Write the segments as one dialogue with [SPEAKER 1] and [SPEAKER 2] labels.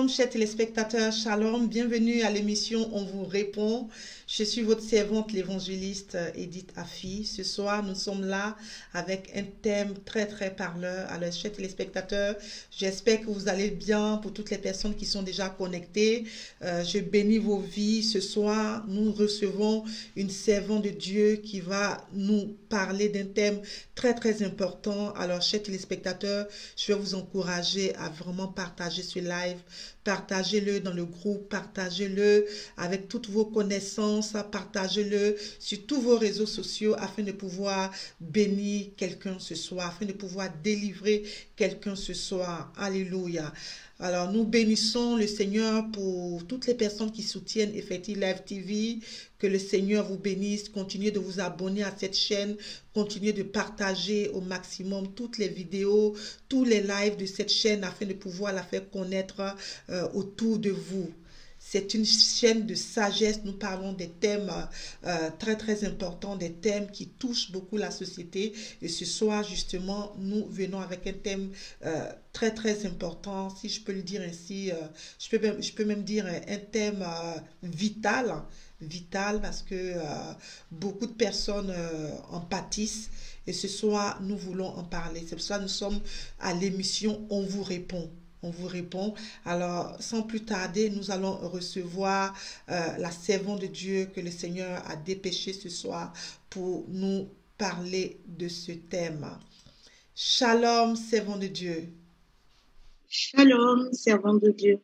[SPEAKER 1] Shalom, chers téléspectateurs, shalom, bienvenue à l'émission On vous répond. Je suis votre servante, l'évangéliste Edith Afi. Ce soir, nous sommes là avec un thème très parleur. Alors, chers téléspectateurs, j'espère que vous allez bien pour toutes les personnes qui sont déjà connectées. Je bénis vos vies. Ce soir, nous recevons une servante de Dieu qui va nous parler d'un thème très important. Alors, chers téléspectateurs, je vais vous encourager à vraiment partager ce live. Partagez-le dans le groupe, partagez-le avec toutes vos connaissances, partagez-le sur tous vos réseaux sociaux afin de pouvoir bénir quelqu'un ce soir, afin de pouvoir délivrer quelqu'un ce soir. Alléluia. Alors, nous bénissons le Seigneur pour toutes les personnes qui soutiennent Effective Live TV. Que le Seigneur vous bénisse. Continuez de vous abonner à cette chaîne. Continuez de partager au maximum toutes les vidéos, tous les lives de cette chaîne afin de pouvoir la faire connaître autour de vous. C'est une chaîne de sagesse. Nous parlons des thèmes très importants, des thèmes qui touchent beaucoup la société. Et ce soir, justement, nous venons avec un thème très important, si je peux le dire ainsi. Je peux même dire un thème vital parce que beaucoup de personnes en pâtissent. Et ce soir, nous voulons en parler. C'est pour ça que nous sommes à l'émission On vous répond. On vous répond. Alors, sans plus tarder, nous allons recevoir la servante de Dieu que le Seigneur a dépêchée ce soir pour nous parler de ce thème. Shalom, servant de Dieu.
[SPEAKER 2] Shalom, servant de Dieu.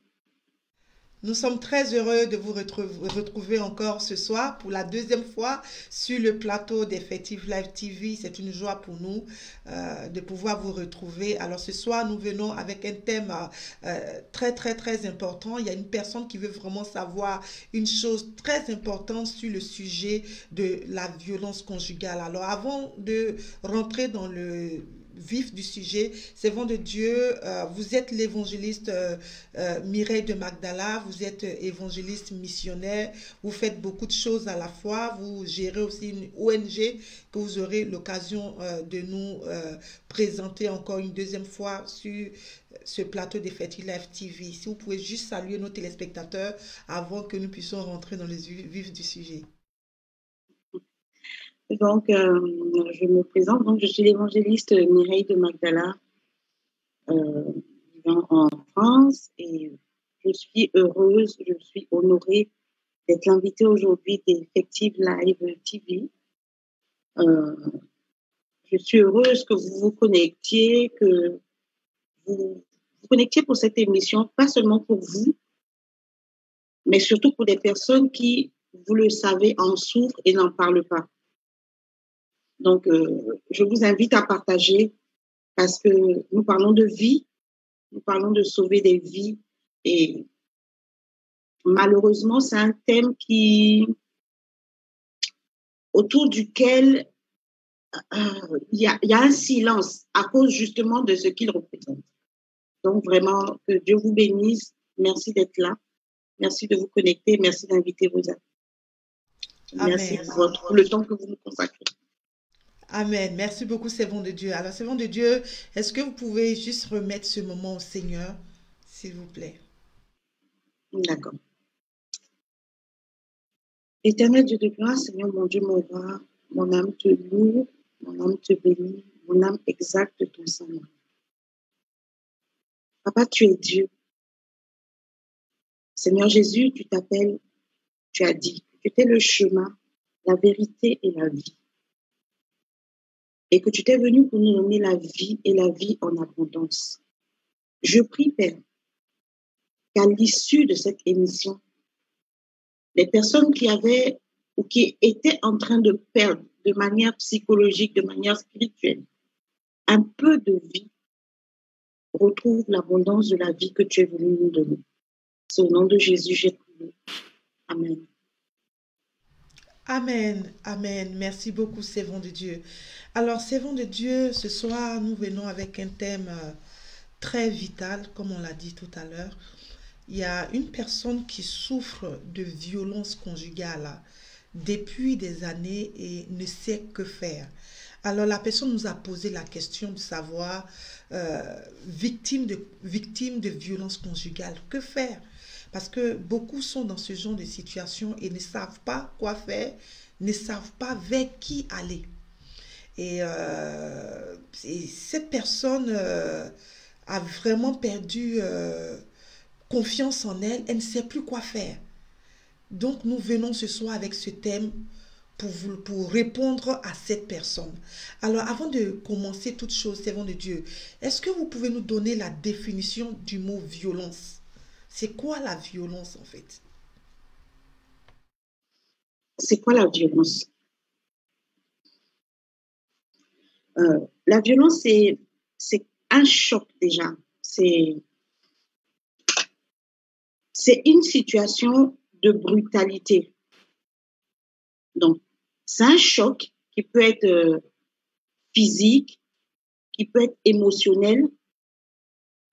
[SPEAKER 1] Nous sommes très heureux de vous retrouver encore ce soir pour la deuxième fois sur le plateau d'Effective Live TV. C'est une joie pour nous de pouvoir vous retrouver. Alors ce soir, nous venons avec un thème très important. Il y a une personne qui veut vraiment savoir une chose très importante sur le sujet de la violence conjugale. Alors avant de rentrer dans le vif du sujet, servant de Dieu, vous êtes l'évangéliste Mireille de Magdala, vous êtes évangéliste missionnaire, vous faites beaucoup de choses à la fois, vous gérez aussi une ONG que vous aurez l'occasion de nous présenter encore une deuxième fois sur ce plateau d'Effective Live TV. Si vous pouvez juste saluer nos téléspectateurs avant que nous puissions rentrer dans le vif du sujet.
[SPEAKER 2] Donc, je me présente. Donc, je suis l'évangéliste Mireille de Magdala, vivant en France, et je suis heureuse, je suis honorée d'être l'invitée aujourd'hui d'Effective Live TV. Je suis heureuse que vous vous connectiez, que vous vous connectiez pour cette émission, pas seulement pour vous, mais surtout pour des personnes qui, vous le savez, en souffrent et n'en parlent pas. Donc, je vous invite à partager parce que nous parlons de vie, nous parlons de sauver des vies et malheureusement, c'est un thème autour duquel il y a un silence à cause justement de ce qu'il représente. Donc, vraiment, que Dieu vous bénisse. Merci d'être là. Merci de vous connecter. Merci d'inviter vos amis. Merci pour le temps que vous nous consacrez.
[SPEAKER 1] Amen. Merci beaucoup, servant de Dieu. Alors, servant de Dieu, est-ce que vous pouvez juste remettre ce moment au Seigneur, s'il vous plaît?
[SPEAKER 2] D'accord. Éternel Dieu de gloire, Seigneur, mon Dieu, mon roi, mon âme te loue, mon âme te bénit, mon âme exalte ton Saint-Nom. Papa, tu es Dieu. Seigneur Jésus, tu t'appelles, tu as dit, tu étais le chemin, la vérité et la vie. Et que tu t'es venu pour nous donner la vie et la vie en abondance. Je prie, Père, qu'à l'issue de cette émission, les personnes qui avaient ou qui étaient en train de perdre de manière psychologique, de manière spirituelle, un peu de vie, retrouvent l'abondance de la vie que tu es venu nous donner. C'est au nom de Jésus, j'ai prié. Amen.
[SPEAKER 1] Amen, amen. Merci beaucoup, servant de Dieu. Alors, servant de Dieu, ce soir, nous venons avec un thème très vital, comme on l'a dit tout à l'heure. Il y a une personne qui souffre de violence conjugale. depuis des années et ne sait que faire. Alors la personne nous a posé la question de savoir, victime de violence conjugale, que faire? Parce que beaucoup sont dans ce genre de situation et ne savent pas quoi faire, ne savent pas vers qui aller. Et cette personne a vraiment perdu confiance en elle, elle ne sait plus quoi faire. Donc nous venons ce soir avec ce thème pour répondre à cette personne. Alors avant de commencer toute chose, servant de Dieu, est-ce que vous pouvez nous donner la définition du mot violence? C'est quoi la violence en fait?
[SPEAKER 2] C'est quoi la violence? La violence, c'est un choc déjà. C'est une situation de brutalité. Donc, c'est un choc qui peut être physique, qui peut être émotionnel,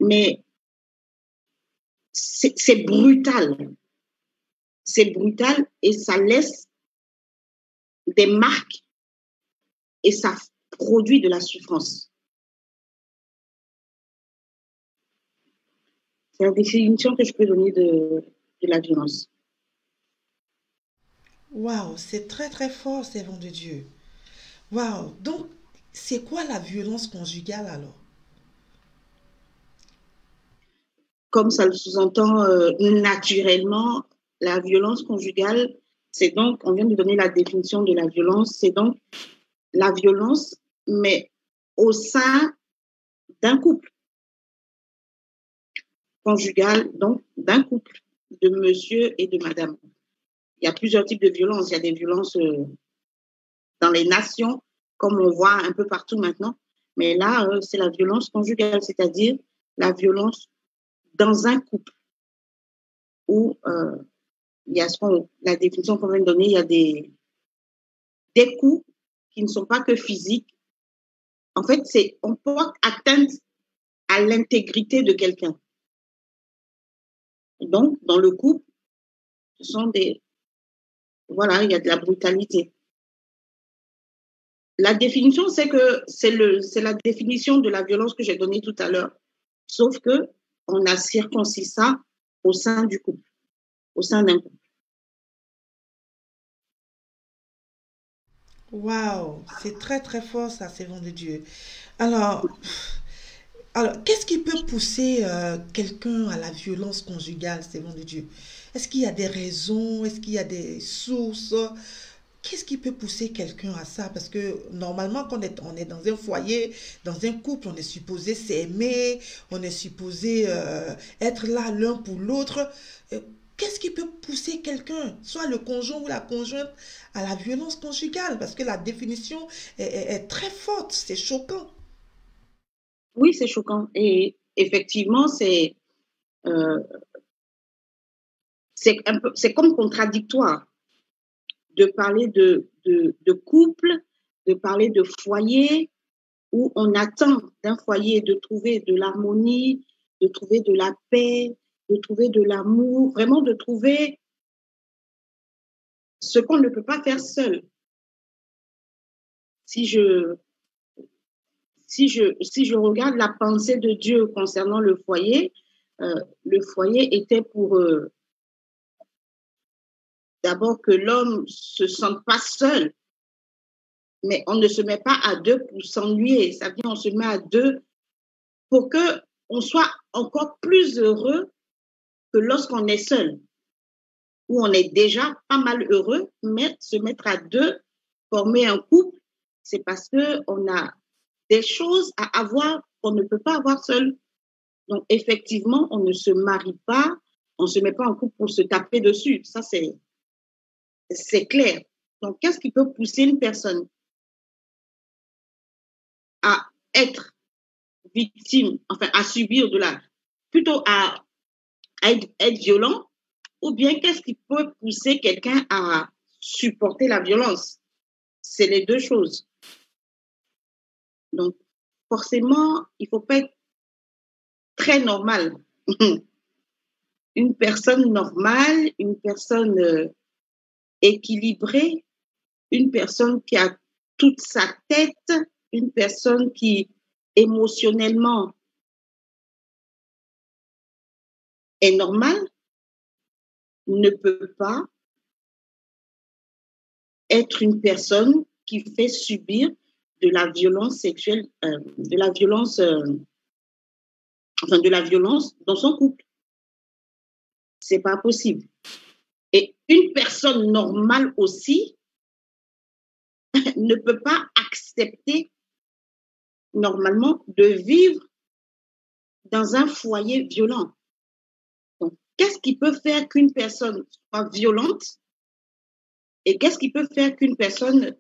[SPEAKER 2] mais c'est brutal. C'est brutal et ça laisse des marques et ça produit de la souffrance. C'est la définition que je peux donner de la violence.
[SPEAKER 1] Waouh, c'est très très fort, servant de Dieu. Waouh, donc c'est quoi la violence conjugale alors?
[SPEAKER 2] Comme ça le sous-entend naturellement, la violence conjugale, c'est donc, on vient de donner la définition de la violence, c'est donc la violence, mais au sein d'un couple conjugal, donc d'un couple de monsieur et de madame. Il y a plusieurs types de violences. Il y a des violences dans les nations, comme on voit un peu partout maintenant. Mais là, c'est la violence conjugale, c'est-à-dire la violence dans un couple où il y a la définition qu'on vient de donner, il y a des coups qui ne sont pas que physiques. En fait, on porte atteinte à l'intégrité de quelqu'un. Donc, dans le couple, ce sont voilà, il y a de la brutalité. La définition, c'est la définition de la violence que j'ai donnée tout à l'heure. Sauf que on a circoncis ça au sein du couple, au sein d'un couple.
[SPEAKER 1] Waouh, c'est très très fort ça, servant de Dieu. Alors, qu'est-ce qui peut pousser quelqu'un à la violence conjugale, servant de Dieu? Est-ce qu'il y a des raisons? Est-ce qu'il y a des sources? Qu'est-ce qui peut pousser quelqu'un à ça? Parce que normalement, quand on est dans un foyer, dans un couple, on est supposé s'aimer, on est supposé être là l'un pour l'autre. Euh, Qu'est-ce qui peut pousser quelqu'un, soit le conjoint ou la conjointe, à la violence conjugale? Parce que la définition est très forte, c'est choquant.
[SPEAKER 2] Oui, c'est choquant. Et effectivement, euh, c'est comme contradictoire de parler de couple, de parler de foyer, où on attend d'un foyer de trouver de l'harmonie, de trouver de la paix, de trouver de l'amour, vraiment de trouver ce qu'on ne peut pas faire seul. Si je, si je regarde la pensée de Dieu concernant le foyer était pour d'abord que l'homme se sente pas seul, mais on ne se met pas à deux pour s'ennuyer. Ça veut dire on se met à deux pour que on soit encore plus heureux que lorsqu'on est seul, où on est déjà pas mal heureux, mais se mettre à deux, former un couple, c'est parce que on a des choses à avoir qu'on ne peut pas avoir seul. Donc, effectivement, on ne se marie pas, on ne se met pas en couple pour se taper dessus. Ça, c'est clair. Donc, qu'est-ce qui peut pousser une personne à être victime, enfin, à subir plutôt à être violent, ou bien qu'est-ce qui peut pousser quelqu'un à supporter la violence? C'est les deux choses. Donc, forcément, il ne faut pas être très normal. Une personne normale, une personne équilibrée, une personne qui a toute sa tête, une personne qui émotionnellement est normale, ne peut pas être une personne qui fait subir de la violence sexuelle, de la violence dans son couple. C'est pas possible. Et une personne normale aussi ne peut pas accepter normalement de vivre dans un foyer violent. Donc, qu'est-ce qui peut faire qu'une personne soit violente et qu'est-ce qui peut faire qu'une personne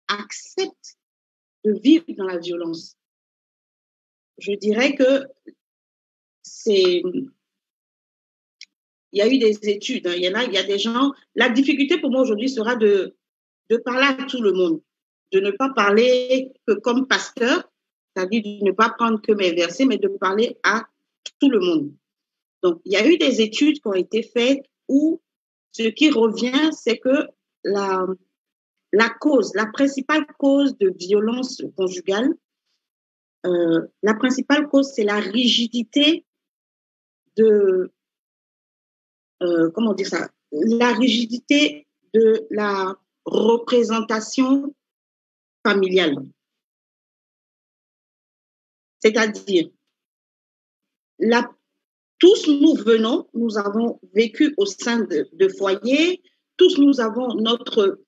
[SPEAKER 2] accepte de vivre dans la violence? Je dirais que il y a eu des études, hein, il y a des gens. La difficulté pour moi aujourd'hui sera de parler à tout le monde, de ne pas parler que comme pasteur, c'est-à-dire de ne pas prendre que mes versets, mais de parler à tout le monde. Donc, il y a eu des études qui ont été faites où ce qui revient, c'est que la principale cause de violence conjugale, la principale cause, c'est la rigidité de, comment dire ça, la rigidité de la représentation familiale. C'est-à-dire, tous nous avons vécu au sein de foyers, tous nous avons notre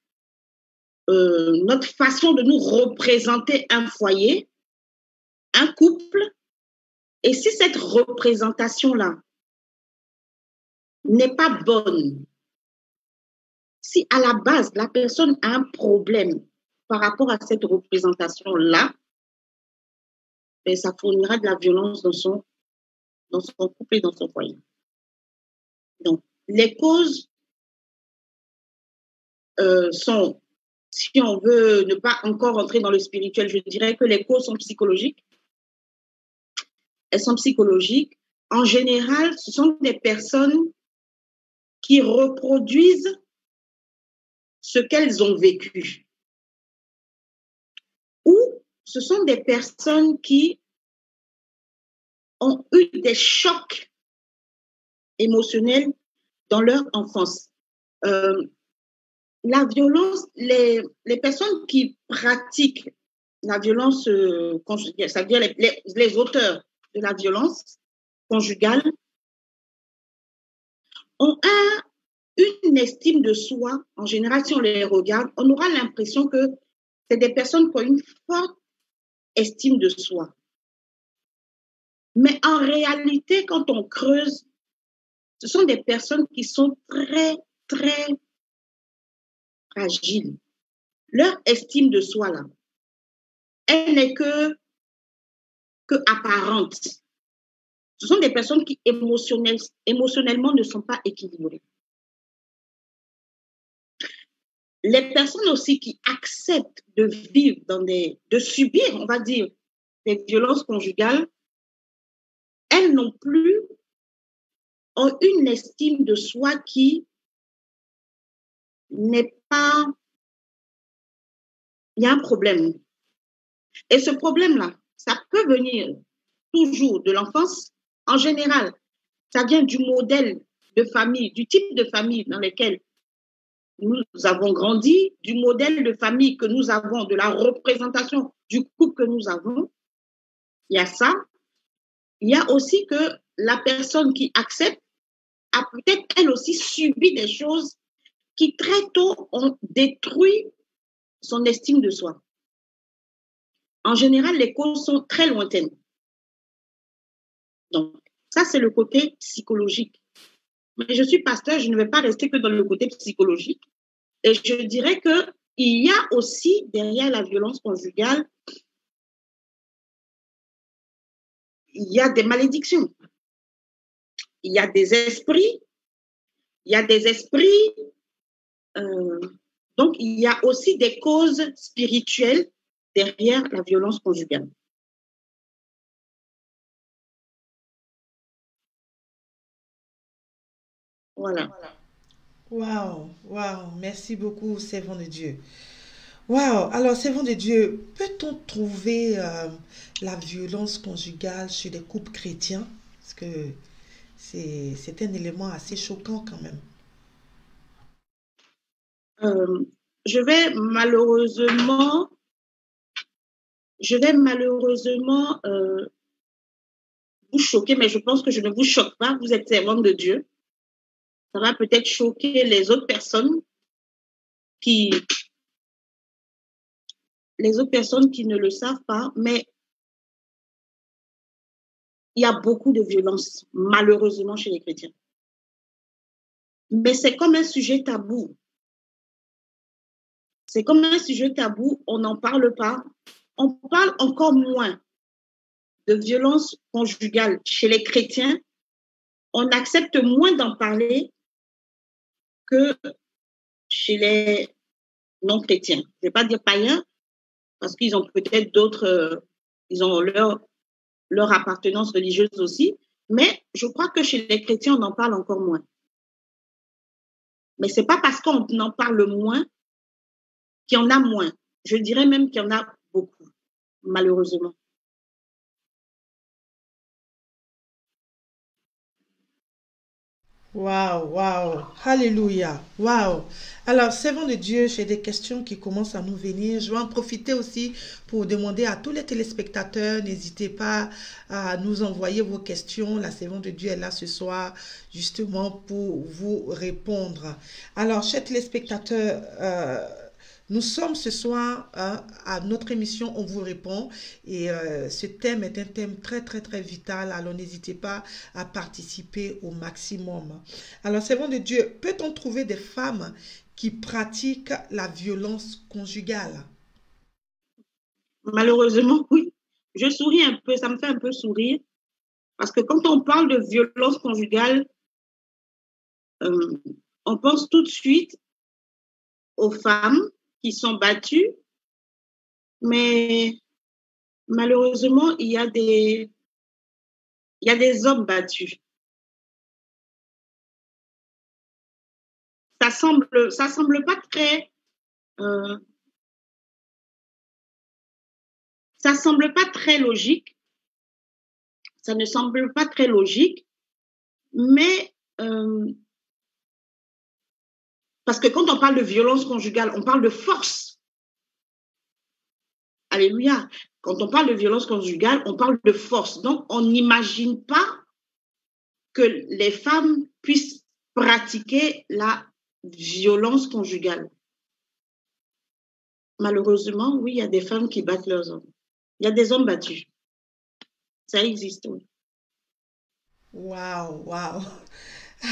[SPEAKER 2] façon de nous représenter un foyer, un couple. Et si cette représentation-là n'est pas bonne, si à la base, la personne a un problème par rapport à cette représentation-là, ben, ça fournira de la violence dans son couple et dans son foyer. Donc, les causes sont, si on veut ne pas encore entrer dans le spirituel, je dirais que les causes sont psychologiques. Elles sont psychologiques. En général, ce sont des personnes qui reproduisent ce qu'elles ont vécu. Ou ce sont des personnes qui ont eu des chocs émotionnels dans leur enfance. La violence, les personnes qui pratiquent la violence conjugale, c'est-à-dire les auteurs de la violence conjugale, ont une estime de soi. En général, si on les regarde, on aura l'impression que c'est des personnes qui ont une forte estime de soi. Mais en réalité, quand on creuse, ce sont des personnes qui sont très, très fragiles. Leur estime de soi, là, elle n'est que apparente. Ce sont des personnes qui émotionnellement ne sont pas équilibrées. Les personnes aussi qui acceptent de vivre de subir, on va dire, des violences conjugales, elles non plus ont une estime de soi qui n'est pas... Il y a un problème. Et ce problème-là, ça peut venir toujours de l'enfance. En général, ça vient du modèle de famille, du type de famille dans lequel nous avons grandi, du modèle de famille que nous avons, de la représentation du couple que nous avons. Il y a ça. Il y a aussi que la personne qui accepte a peut-être elle aussi subi des choses qui très tôt ont détruit son estime de soi. En général, les causes sont très lointaines. Donc, ça, c'est le côté psychologique. Mais je suis pasteur, je ne vais pas rester que dans le côté psychologique. Et je dirais qu'il y a aussi, derrière la violence conjugale, il y a des malédictions. Il y a des esprits. Donc, il y a aussi des causes spirituelles derrière la violence conjugale. Voilà.
[SPEAKER 1] Waouh, waouh, merci beaucoup, servant de Dieu. Waouh, alors, servant de Dieu, peut-on trouver la violence conjugale chez des couples chrétiens? Parce que c'est un élément assez choquant quand même.
[SPEAKER 2] Euh, je vais malheureusement, je vais malheureusement vous choquer, mais je pense que je ne vous choque pas. Vous êtes servante de Dieu. Ça va peut-être choquer qui, les autres personnes qui ne le savent pas, mais il y a beaucoup de violence, malheureusement, chez les chrétiens. Mais c'est comme un sujet tabou. C'est comme un sujet tabou, on n'en parle pas. On parle encore moins de violence conjugale chez les chrétiens. On accepte moins d'en parler que chez les non-chrétiens. Je ne vais pas dire païens, parce qu'ils ont peut-être d'autres, ils ont leur appartenance religieuse aussi, mais je crois que chez les chrétiens, on en parle encore moins. Mais ce n'est pas parce qu'on en parle moins qu'il y en a moins. Je dirais même qu'il y en a beaucoup, malheureusement.
[SPEAKER 1] Waouh, waouh, alléluia, waouh. Alors, servant de Dieu, j'ai des questions qui commencent à nous venir. Je vais en profiter aussi pour demander à tous les téléspectateurs, n'hésitez pas à nous envoyer vos questions. La servante de Dieu est là ce soir justement pour vous répondre. Alors, chers téléspectateurs, nous sommes ce soir à notre émission On vous répond et ce thème est un thème très très très vital, alors n'hésitez pas à participer au maximum. Alors c'est bon de Dieu, peut-on trouver des femmes qui pratiquent la violence conjugale?
[SPEAKER 2] Malheureusement, oui. Je souris un peu, ça me fait un peu sourire, parce que quand on parle de violence conjugale, euh, on pense tout de suite aux femmes qui sont battues, mais malheureusement, il y a des hommes battus. Ça semble pas très, euh, ça semble pas très logique. Ça ne semble pas très logique, mais parce que quand on parle de violence conjugale, on parle de force. Alléluia. Quand on parle de violence conjugale, on parle de force. Donc, on n'imagine pas que les femmes puissent pratiquer la violence conjugale. Malheureusement, oui, il y a des femmes qui battent leurs hommes. Il y a des hommes battus. Ça existe, oui.
[SPEAKER 1] Waouh, waouh.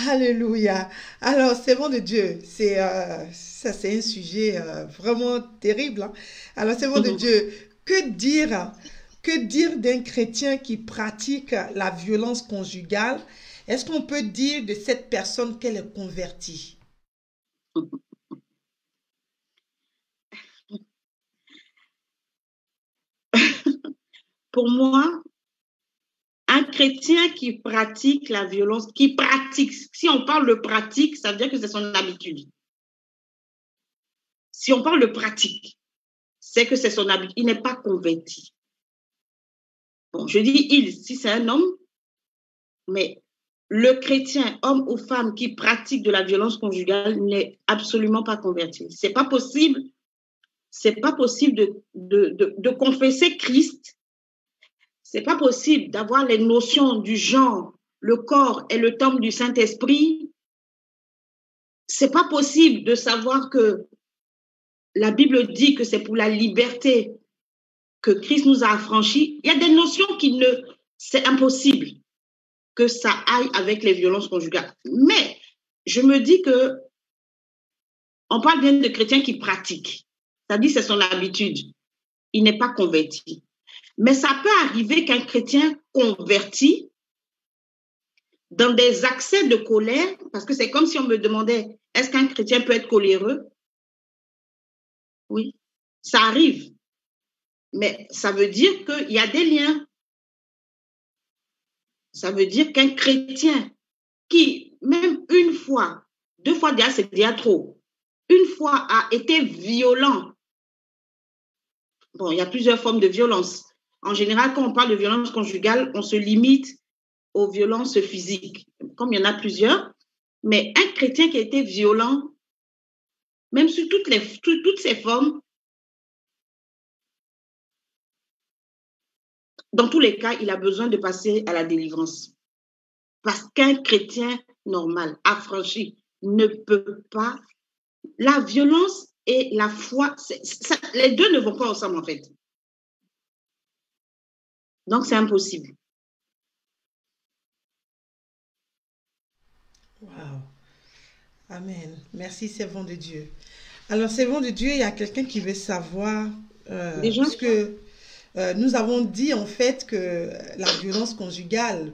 [SPEAKER 1] Alléluia. Alors, c'est bon de Dieu. Ça, c'est un sujet vraiment terrible, hein. Alors, c'est bon de Dieu. Que dire d'un chrétien qui pratique la violence conjugale? Est-ce qu'on peut dire de cette personne qu'elle est convertie?
[SPEAKER 2] Pour moi, un chrétien qui pratique la violence, qui pratique, si on parle de pratique, ça veut dire que c'est son habitude. Si on parle de pratique, c'est que c'est son habitude. Il n'est pas converti. Bon, je dis il, si c'est un homme, mais le chrétien, homme ou femme, qui pratique de la violence conjugale n'est absolument pas converti. C'est pas possible de confesser Christ. C'est pas possible d'avoir les notions du genre, le corps et le temple du Saint-Esprit. C'est pas possible de savoir que la Bible dit que c'est pour la liberté que Christ nous a affranchis. Il y a des notions qui ne, c'est impossible que ça aille avec les violences conjugales. Mais je me dis que on parle bien de chrétiens qui pratiquent. Ça dit c'est son habitude. Il n'est pas converti. Mais ça peut arriver qu'un chrétien converti, dans des accès de colère, parce que c'est comme si on me demandait, est-ce qu'un chrétien peut être coléreux? Oui, ça arrive. Mais ça veut dire qu'il y a des liens. Ça veut dire qu'un chrétien qui, même une fois, 2 fois déjà, c'est déjà trop. Une fois a été violent. Bon, il y a plusieurs formes de violence. En général, quand on parle de violence conjugale, on se limite aux violences physiques, comme il y en a plusieurs. Mais un chrétien qui a été violent, même sur toutes ces formes, dans tous les cas, il a besoin de passer à la délivrance. Parce qu'un chrétien normal, affranchi, ne peut pas. La violence et la foi, les deux ne vont pas ensemble en fait. Donc, c'est impossible.
[SPEAKER 1] Wow. Amen. Merci, servant de Dieu. Alors, servant de Dieu, il y a quelqu'un qui veut savoir,
[SPEAKER 2] Déjà,
[SPEAKER 1] puisque nous avons dit en fait que la violence conjugale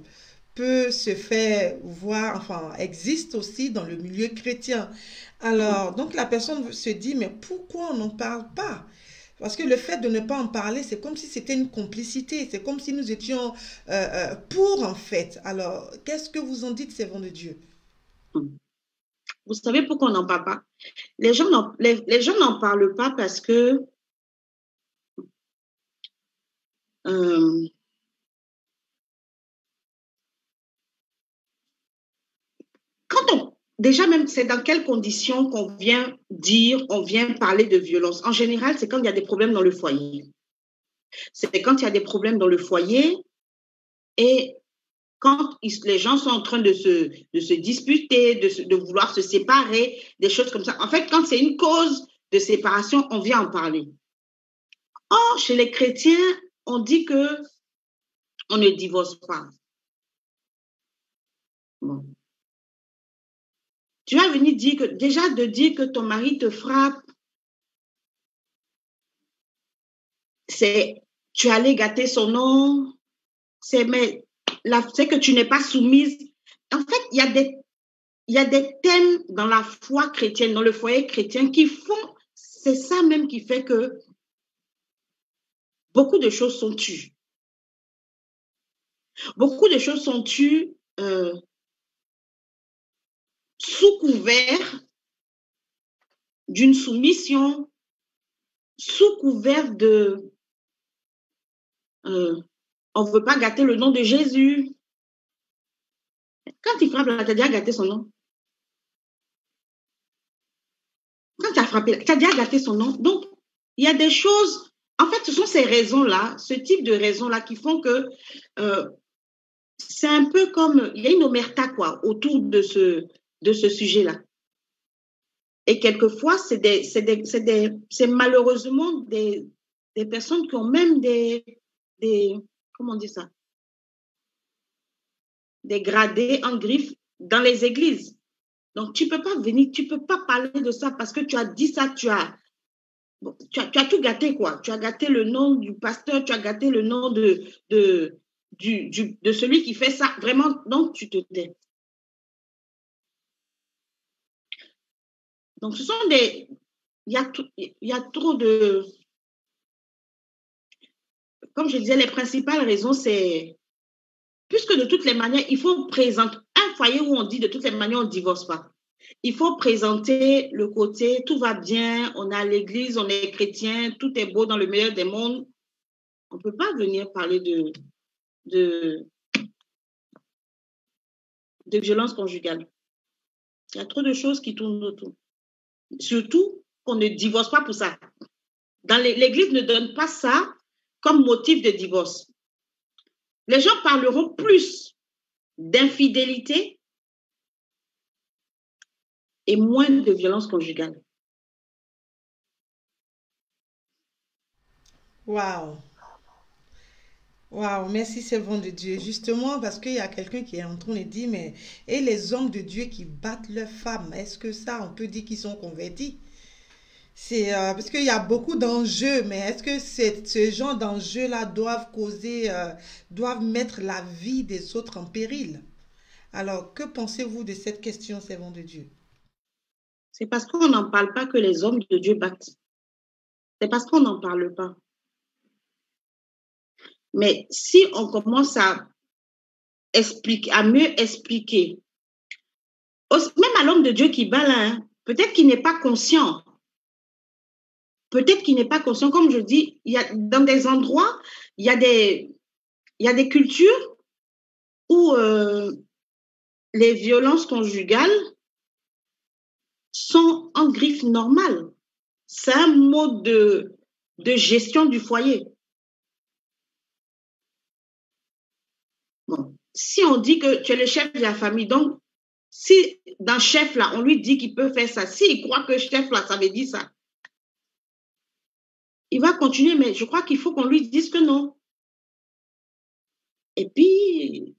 [SPEAKER 1] peut se faire voir, enfin, existe aussi dans le milieu chrétien. Alors, donc la personne se dit, mais pourquoi on n'en parle pas? Parce que le fait de ne pas en parler, c'est comme si c'était une complicité, c'est comme si nous étions pour en fait. Alors, qu'est-ce que vous en dites, servant de Dieu?
[SPEAKER 2] vous savez pourquoi on n'en parle pas? Les gens n'en parlent pas parce que euh, déjà même, c'est dans quelles conditions qu'on vient dire, on vient parler de violence. En général, c'est quand il y a des problèmes dans le foyer. C'est quand il y a des problèmes dans le foyer et quand les gens sont en train de se disputer, de vouloir se séparer, des choses comme ça. En fait, quand c'est une cause de séparation, on vient en parler. Or, chez les chrétiens, on dit que on ne divorce pas. Bon. Tu vas venir dire que, déjà de dire que ton mari te frappe, c'est, tu allais gâter son nom, c'est que tu n'es pas soumise. En fait, il y a des thèmes dans la foi chrétienne, dans le foyer chrétien qui font, c'est ça même qui fait que beaucoup de choses sont tues. Beaucoup de choses sont tues sous couvert d'une soumission, sous couvert de on ne veut pas gâter le nom de Jésus. Quand il frappe, tu as déjà gâté son nom. Quand tu as frappé, tu as déjà gâté son nom. Donc, il y a des choses. En fait, ce sont ces raisons-là, ce type de raisons-là qui font que c'est un peu comme. Il y a une omerta, quoi, autour de ce sujet-là. Et quelquefois, c'est malheureusement des personnes qui ont même comment on dit ça? Des gradés en griffe dans les églises. Donc, tu ne peux pas venir, tu ne peux pas parler de ça parce que tu as dit ça, tu as tout gâté, quoi. Tu as gâté le nom du pasteur, tu as gâté le nom de celui qui fait ça. Vraiment, donc tu te tais. Donc, ce sont des... Il y a trop de... Comme je disais, les principales raisons, c'est... Puisque de toutes les manières, il faut présenter un foyer où on dit de toutes les manières, on ne divorce pas. Il faut présenter le côté, tout va bien, on est à l'église, on est chrétien, tout est beau dans le meilleur des mondes. On ne peut pas venir parler de violence conjugale. Il y a trop de choses qui tournent autour. Surtout qu'on ne divorce pas pour ça. L'Église ne donne pas ça comme motif de divorce. Les gens parleront plus d'infidélité et moins de violence conjugale.
[SPEAKER 1] Waouh! Waouh, merci servant de Dieu. Justement, parce qu'il y a quelqu'un qui est en train de dire, mais et les hommes de Dieu qui battent leurs femmes, est-ce que ça, on peut dire qu'ils sont convertis? C'est parce qu'il y a beaucoup d'enjeux, mais est-ce que ce genre d'enjeux-là doivent causer, doivent mettre la vie des autres en péril? Alors, que pensez-vous de cette question, servant de Dieu?
[SPEAKER 2] C'est parce qu'on n'en parle pas que les hommes de Dieu battent. C'est parce qu'on n'en parle pas. Mais si on commence à mieux expliquer, Même à l'homme de Dieu qui bat là, hein, peut-être qu'il n'est pas conscient. Peut-être qu'il n'est pas conscient. Comme je dis, il y a, dans des endroits, il y a des cultures où les violences conjugales sont en griffe normale. C'est un mode de gestion du foyer. Bon. Si on dit que tu es le chef de la famille, donc si dans chef là, on lui dit qu'il peut faire ça, s'il croit que chef là, ça veut dire ça, il va continuer, mais je crois qu'il faut qu'on lui dise que non. Et puis,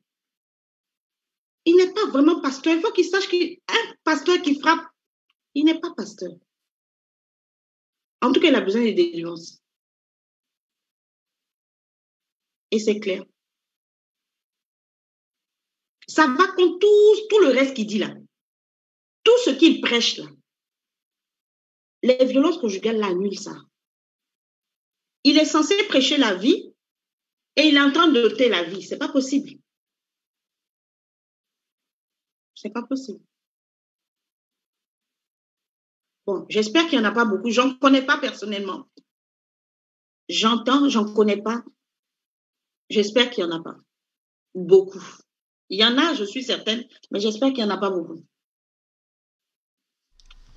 [SPEAKER 2] il n'est pas vraiment pasteur. Il faut qu'il sache qu'un pasteur qui frappe, il n'est pas pasteur. En tout cas, il a besoin de délivrance. Et c'est clair. Ça va contre tout le reste qu'il dit là. Tout ce qu'il prêche là. Les violences conjugales l'annulent ça. Il est censé prêcher la vie et il est en train d'ôter la vie. C'est pas possible. C'est pas possible. Bon, j'espère qu'il n'y en a pas beaucoup. Je n'en connais pas personnellement. J'entends, j'en connais pas. J'espère qu'il n'y en a pas beaucoup. Il y en a, je suis certaine, mais j'espère qu'il n'y en a pas beaucoup.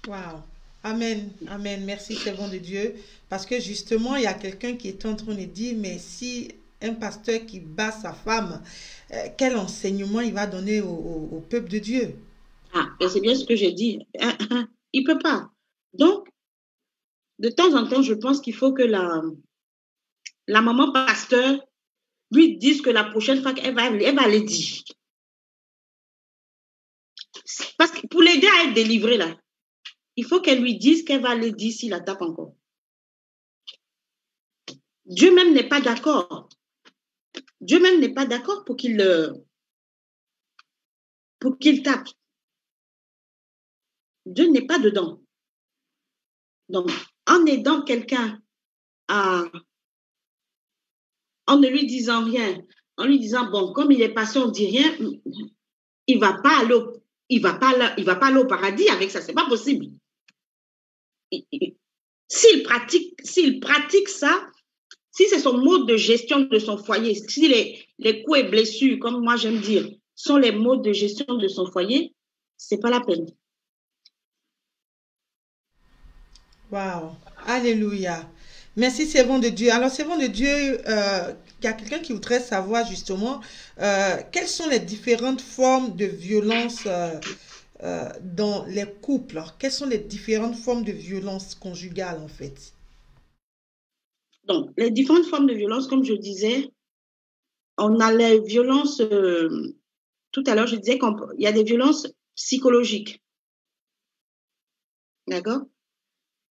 [SPEAKER 1] Wow. Amen. Amen. Merci, servant de Dieu. Parce que justement, il y a quelqu'un qui est en train de dire, mais si un pasteur qui bat sa femme, quel enseignement il va donner au peuple de Dieu?
[SPEAKER 2] Ah, et c'est bien ce que j'ai dit. Il ne peut pas. Donc, de temps en temps, je pense qu'il faut que la maman pasteur lui dise que la prochaine fois qu'elle va le dire. Parce que pour l'aider à être délivré, là, il faut qu'elle lui dise qu'elle va le dire s'il la tape encore. Dieu même n'est pas d'accord. Dieu même n'est pas d'accord pour qu'il tape. Dieu n'est pas dedans. Donc, en aidant quelqu'un en ne lui disant rien, en lui disant, bon, comme il est passé, on ne dit rien, il va pas aller au paradis avec ça, c'est pas possible. S'il pratique ça, si c'est son mode de gestion de son foyer, si les coups et blessures, comme moi j'aime dire, sont les modes de gestion de son foyer, c'est pas la peine.
[SPEAKER 1] Wow. Alléluia. Merci, servant de Dieu. Alors, servant de Dieu, il y a quelqu'un qui voudrait savoir justement quelles sont les différentes formes de violence dans les couples. Quelles sont les différentes formes de violence conjugale, en fait?
[SPEAKER 2] Donc, les différentes formes de violence, comme je disais, on a les violences, tout à l'heure, je disais qu'il y a des violences psychologiques. D'accord?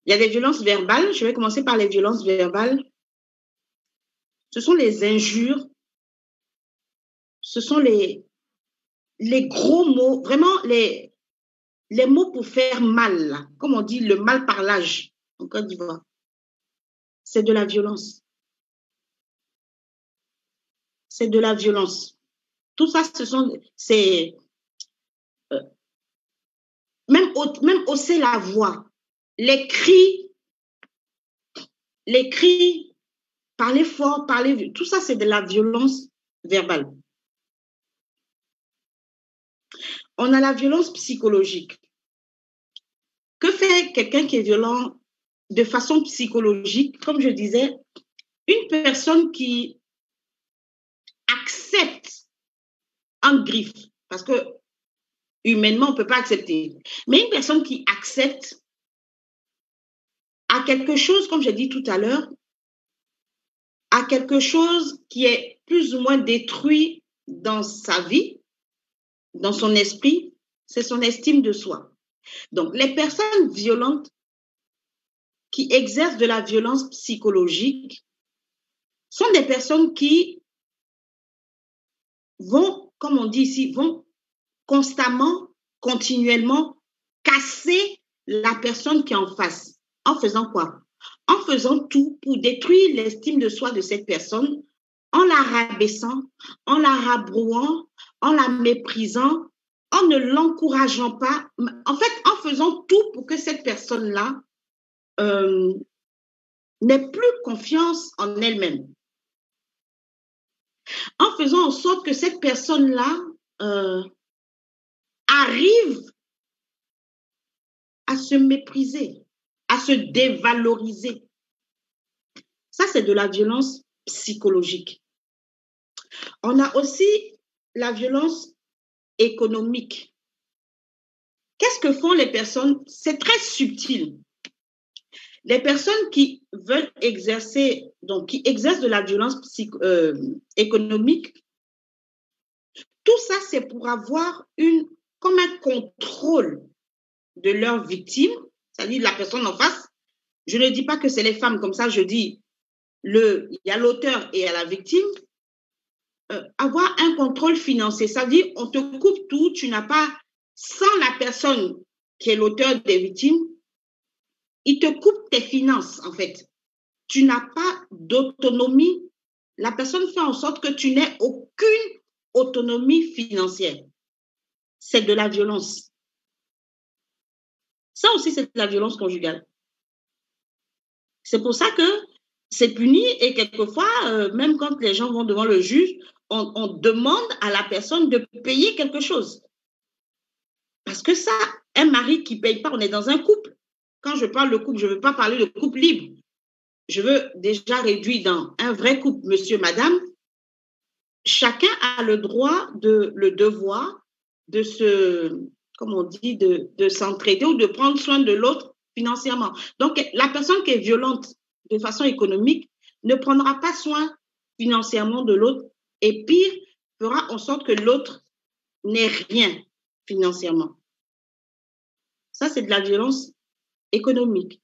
[SPEAKER 2] Il y a des violences verbales. Je vais commencer par les violences verbales. Ce sont les injures. Ce sont les gros mots, vraiment les mots pour faire mal, là. Comme on dit, le mal parlage en Côte d'Ivoire. C'est de la violence. C'est de la violence. Tout ça, même hausser la voix, les cris, parler fort, tout ça, c'est de la violence verbale. On a la violence psychologique. Que fait quelqu'un qui est violent de façon psychologique? Comme je disais, une personne qui accepte en griffe, parce que humainement, on ne peut pas accepter, mais une personne qui accepte à quelque chose, comme j'ai dit tout à l'heure, à quelque chose qui est plus ou moins détruit dans sa vie, dans son esprit, c'est son estime de soi. Donc, les personnes violentes qui exercent de la violence psychologique sont des personnes qui vont, comme on dit ici, vont constamment, continuellement casser la personne qui est en face. En faisant quoi? En faisant tout pour détruire l'estime de soi de cette personne, en la rabaissant, en la rabrouant, en la méprisant, en ne l'encourageant pas, en fait, en faisant tout pour que cette personne-là n'ait plus confiance en elle-même. En faisant en sorte que cette personne-là arrive à se mépriser, à se dévaloriser. Ça, c'est de la violence psychologique. On a aussi la violence économique. Qu'est-ce que font les personnes? C'est très subtil. Les personnes qui veulent exercer, donc qui exercent de la violence économique, tout ça, c'est pour avoir comme un contrôle de leurs victimes, c'est-à-dire la personne en face. Je ne dis pas que c'est les femmes, comme ça je dis, il y a l'auteur et il y a la victime. Avoir un contrôle financier, c'est-à-dire on te coupe tout, tu n'as pas, sans la personne qui est l'auteur des victimes, il te coupe tes finances en fait. Tu n'as pas d'autonomie. La personne fait en sorte que tu n'aies aucune autonomie financière. C'est de la violence. Ça aussi, c'est de la violence conjugale. C'est pour ça que c'est puni et quelquefois, même quand les gens vont devant le juge, on demande à la personne de payer quelque chose. Parce que ça, un mari qui ne paye pas, on est dans un couple. Quand je parle de couple, je ne veux pas parler de couple libre. Je veux déjà réduire dans un vrai couple, monsieur, madame. Chacun a le droit, le devoir de comme on dit, de s'entraider ou de prendre soin de l'autre financièrement. Donc, la personne qui est violente de façon économique ne prendra pas soin financièrement de l'autre et pire, fera en sorte que l'autre n'ait rien financièrement. Ça, c'est de la violence économique.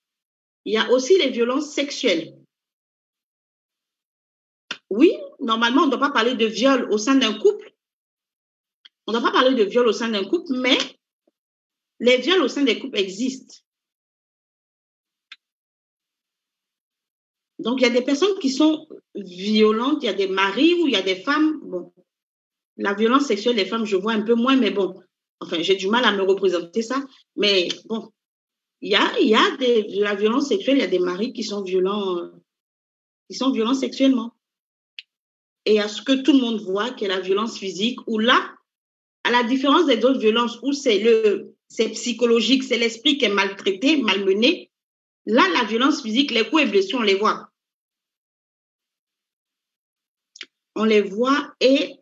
[SPEAKER 2] Il y a aussi les violences sexuelles. Oui, normalement, on ne doit pas parler de viol au sein d'un couple. On ne doit pas parler de viol au sein d'un couple, mais les viols au sein des couples existent. Donc, il y a des personnes qui sont violentes, il y a des maris ou il y a des femmes. Bon, la violence sexuelle des femmes, je vois un peu moins, mais bon, enfin, j'ai du mal à me représenter ça. Mais bon, il y a de la violence sexuelle, il y a des maris qui sont violents sexuellement. Et à ce que tout le monde voit, qui est la violence physique, où là, à la différence des autres violences, où c'est psychologique, c'est l'esprit qui est maltraité, malmené, là, la violence physique, les coups et blessures, on les voit. On les voit et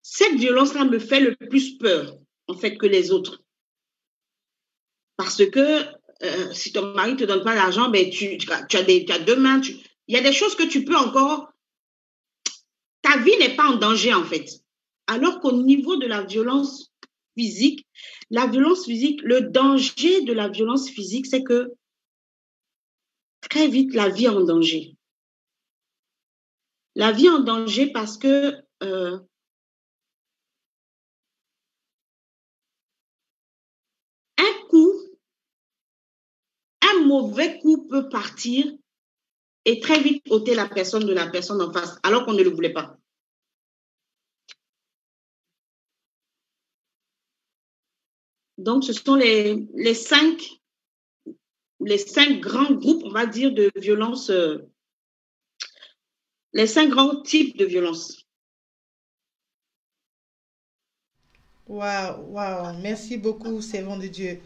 [SPEAKER 2] cette violence-là me fait le plus peur, en fait, que les autres. Parce que si ton mari ne te donne pas d'argent, ben, tu as deux mains. Il y a des choses que tu peux encore... Ta vie n'est pas en danger, en fait. Alors qu'au niveau de la violence physique, le danger de la violence physique, c'est que très vite, la vie est en danger. La vie est en danger parce que un mauvais coup peut partir et très vite ôter la personne de la personne en face, alors qu'on ne le voulait pas. Donc, ce sont les cinq grands groupes, on va dire, de violence, les 5 grands types de violence.
[SPEAKER 1] Waouh, waouh, merci beaucoup, servant de Dieu.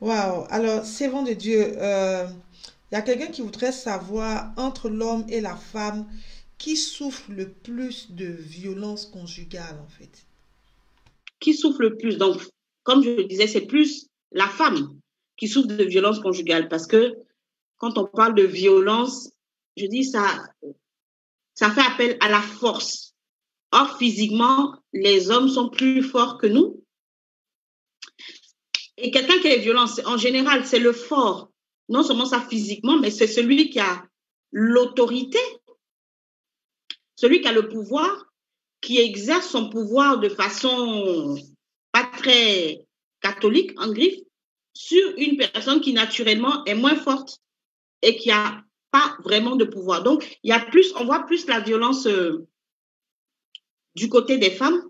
[SPEAKER 1] Waouh, alors, servant de Dieu, il y a quelqu'un qui voudrait savoir, entre l'homme et la femme, qui souffre le plus de violence conjugale, en fait.
[SPEAKER 2] Qui souffre le plus? Donc, comme je le disais, c'est plus la femme qui souffre de violence conjugale parce que quand on parle de violence, je dis ça fait appel à la force. Or, physiquement, les hommes sont plus forts que nous. Et quelqu'un qui est violent, en général, c'est le fort. Non seulement ça physiquement, mais c'est celui qui a l'autorité, celui qui a le pouvoir, qui exerce son pouvoir de façon pas très catholique, en griffe, sur une personne qui naturellement est moins forte et qui n'a pas vraiment de pouvoir. Donc, on voit plus la violence du côté des femmes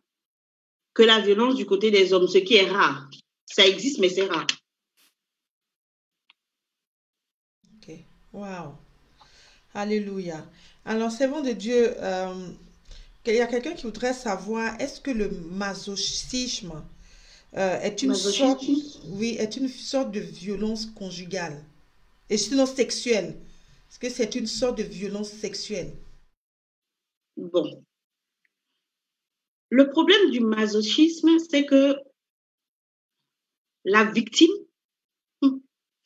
[SPEAKER 2] que la violence du côté des hommes, ce qui est rare. Ça existe, mais c'est rare.
[SPEAKER 1] Ok. Wow. Alléluia. Alors, servant de Dieu, il y a quelqu'un qui voudrait savoir, est-ce que le masochisme est une sorte,
[SPEAKER 2] Masochisme,
[SPEAKER 1] oui, est une sorte de violence conjugale et sinon sexuelle? Est-ce que c'est une sorte de violence sexuelle?
[SPEAKER 2] bon. Le problème du masochisme, c'est que la victime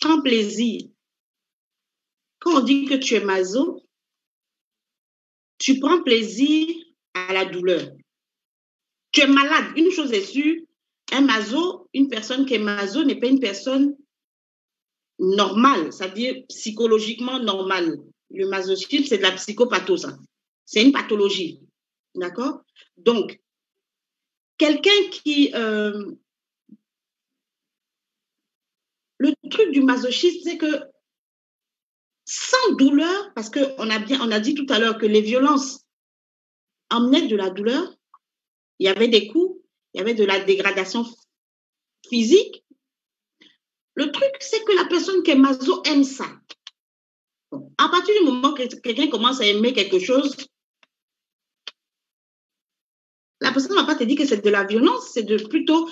[SPEAKER 2] prend plaisir. Quand on dit que tu es maso, tu prends plaisir à la douleur. Tu es malade. Une chose est sûre, un maso, une personne qui est maso n'est pas une personne normale, c'est-à-dire psychologiquement normale. Le masochisme, c'est de la psychopathose. C'est une pathologie. D'accord? Donc, quelqu'un qui... le truc du masochisme, c'est que sans douleur, parce qu'on a dit tout à l'heure que les violences emmenaient de la douleur, il y avait des coups, il y avait de la dégradation physique. Le truc, c'est que la personne qui est maso aime ça. Bon, à partir du moment que quelqu'un commence à aimer quelque chose, la personne ne va pas te dire que c'est de la violence, c'est plutôt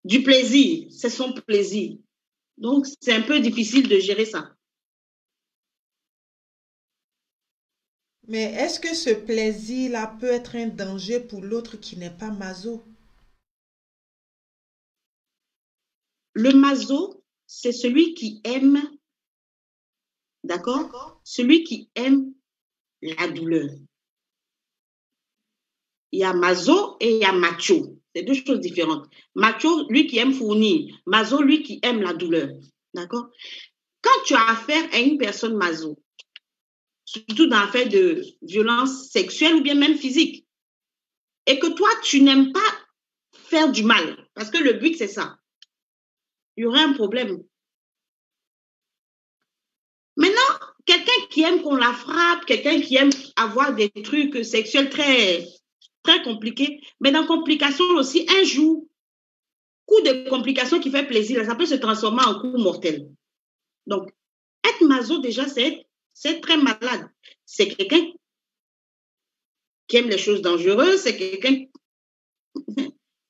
[SPEAKER 2] du plaisir. C'est son plaisir. Donc, c'est un peu difficile de gérer ça.
[SPEAKER 1] Mais est-ce que ce plaisir-là peut être un danger pour l'autre qui n'est pas maso?
[SPEAKER 2] Le maso, c'est celui qui aime, d'accord? Celui qui aime la douleur. Il y a maso et il y a macho. C'est deux choses différentes. Macho, lui qui aime fournir. Maso, lui qui aime la douleur. D'accord? Quand tu as affaire à une personne maso, surtout dans l'affaire de violence sexuelle ou bien même physique, et que toi, tu n'aimes pas faire du mal, parce que le but, c'est ça, il y aurait un problème. Maintenant, quelqu'un qui aime qu'on la frappe, quelqu'un qui aime avoir des trucs sexuels très, très compliqués, mais dans complications aussi, un jour, coup de complication qui fait plaisir, ça peut se transformer en coup mortel. Donc, être maso, déjà, c'est très malade. C'est quelqu'un qui aime les choses dangereuses, c'est quelqu'un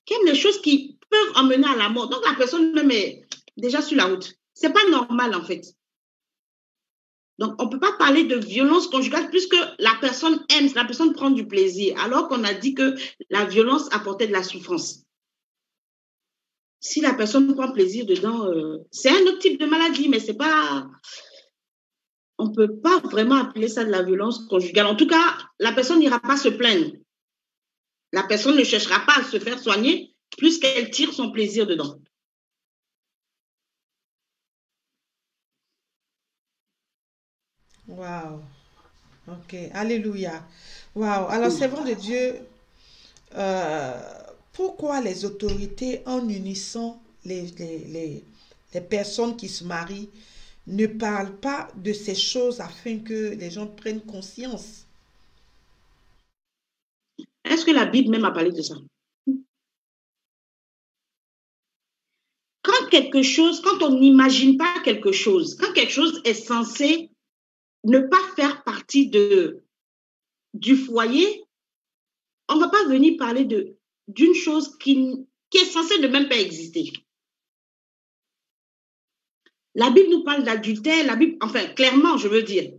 [SPEAKER 2] qui aime les choses qui peuvent emmener à la mort. Donc, la personne même est déjà sur la route. C'est pas normal, en fait. Donc, on ne peut pas parler de violence conjugale puisque la personne aime, la personne prend du plaisir, alors qu'on a dit que la violence apportait de la souffrance. Si la personne prend plaisir dedans, c'est un autre type de maladie, mais c'est pas... On ne peut pas vraiment appeler ça de la violence conjugale. En tout cas, la personne n'ira pas se plaindre. La personne ne cherchera pas à se faire soigner puisqu'elle tire son plaisir dedans.
[SPEAKER 1] Waouh. Ok. Alléluia. Waouh. Alors, servant de Dieu, euh, pourquoi les autorités, en unissant les personnes qui se marient, ne parlent pas de ces choses afin que les gens prennent conscience?
[SPEAKER 2] Est-ce que la Bible même a parlé de ça? Quand quelque chose, quand on n'imagine pas quelque chose, quand quelque chose est censé ne pas faire partie du foyer, on ne va pas venir parler d'une chose qui est censée ne même pas exister. La Bible nous parle d'adultère, la Bible, enfin, clairement, je veux dire,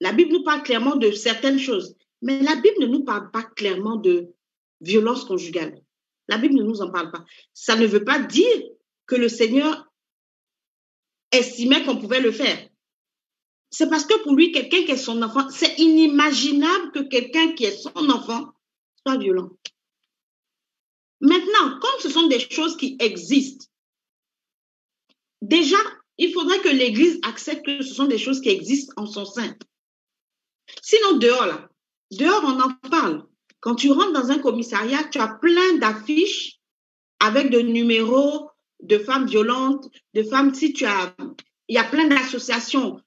[SPEAKER 2] la Bible nous parle clairement de certaines choses, mais la Bible ne nous parle pas clairement de violence conjugale. La Bible ne nous en parle pas. Ça ne veut pas dire que le Seigneur estimait qu'on pouvait le faire. C'est parce que pour lui, quelqu'un qui est son enfant, c'est inimaginable que quelqu'un qui est son enfant soit violent. Maintenant, comme ce sont des choses qui existent, déjà, il faudrait que l'Église accepte que ce sont des choses qui existent en son sein. Sinon, dehors, on en parle. Quand tu rentres dans un commissariat, tu as plein d'affiches avec de numéros de femmes violentes, de femmes, il y a plein d'associations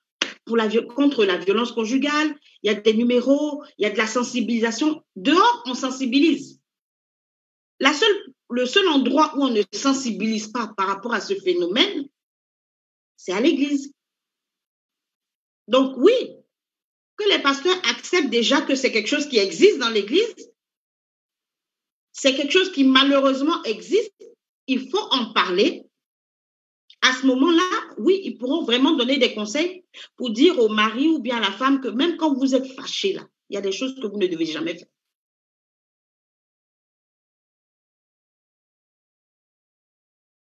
[SPEAKER 2] contre la violence conjugale, il y a des numéros, il y a de la sensibilisation. Dehors, on sensibilise. le seul endroit où on ne sensibilise pas par rapport à ce phénomène, c'est à l'église. Donc oui, que les pasteurs acceptent déjà que c'est quelque chose qui existe dans l'église, c'est quelque chose qui malheureusement existe, il faut en parler. À ce moment-là, oui, ils pourront vraiment donner des conseils pour dire au mari ou bien à la femme que même quand vous êtes fâché, là, il y a des choses que vous ne devez jamais faire.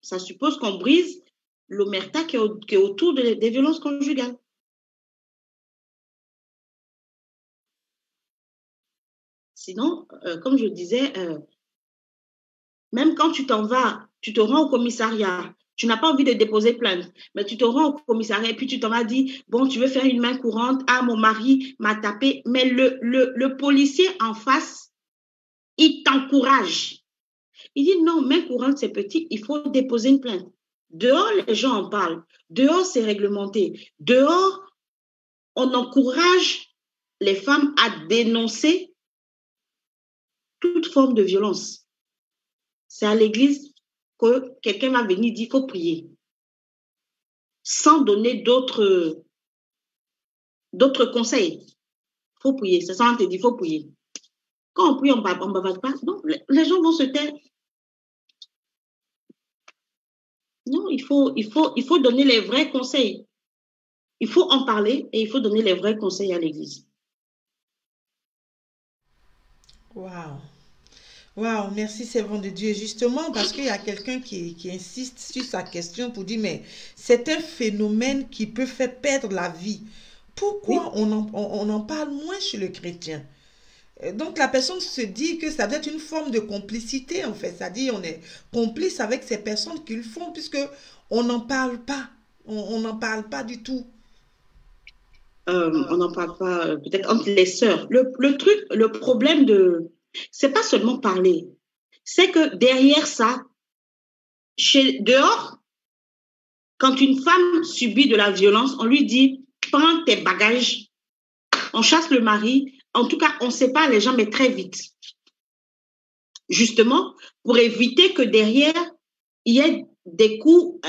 [SPEAKER 2] Ça suppose qu'on brise l'omerta qui est autour des violences conjugales. Sinon, comme je disais, même quand tu t'en vas, tu te rends au commissariat, tu n'as pas envie de déposer plainte, mais tu te rends au commissariat et puis tu t'en vas dire, bon, tu veux faire une main courante, ah, mon mari m'a tapé, mais le policier en face, il t'encourage. Il dit, non, main courante, c'est petit, il faut déposer une plainte. Dehors, les gens en parlent. Dehors, c'est réglementé. Dehors, on encourage les femmes à dénoncer toute forme de violence. C'est à l'église que quelqu'un va venir dire, il faut prier. Sans donner d'autres conseils. Il faut prier. C'est ça, on te dit, il faut prier. Quand on prie, on ne bavard pas. Non, les gens vont se taire. Non, il faut donner les vrais conseils. Il faut en parler et il faut donner les vrais conseils à l'église.
[SPEAKER 1] Waouh. Waouh, merci servant de Dieu. Justement, parce qu'il y a quelqu'un qui insiste sur sa question pour dire, mais c'est un phénomène qui peut faire perdre la vie. Pourquoi
[SPEAKER 2] Oui.
[SPEAKER 1] on en parle moins chez le chrétien? Donc la personne se dit que ça doit être une forme de complicité en fait. C'est-à-dire on est complice avec ces personnes qui le font puisque on n'en parle pas. On n'en parle pas du tout.
[SPEAKER 2] On n'en parle pas peut-être entre les sœurs. Le problème c'est pas seulement parler. C'est que derrière ça, dehors, quand une femme subit de la violence, on lui dit, prends tes bagages, on chasse le mari. En tout cas, on sépare les gens, mais très vite. Justement, pour éviter que derrière, il y ait des coups,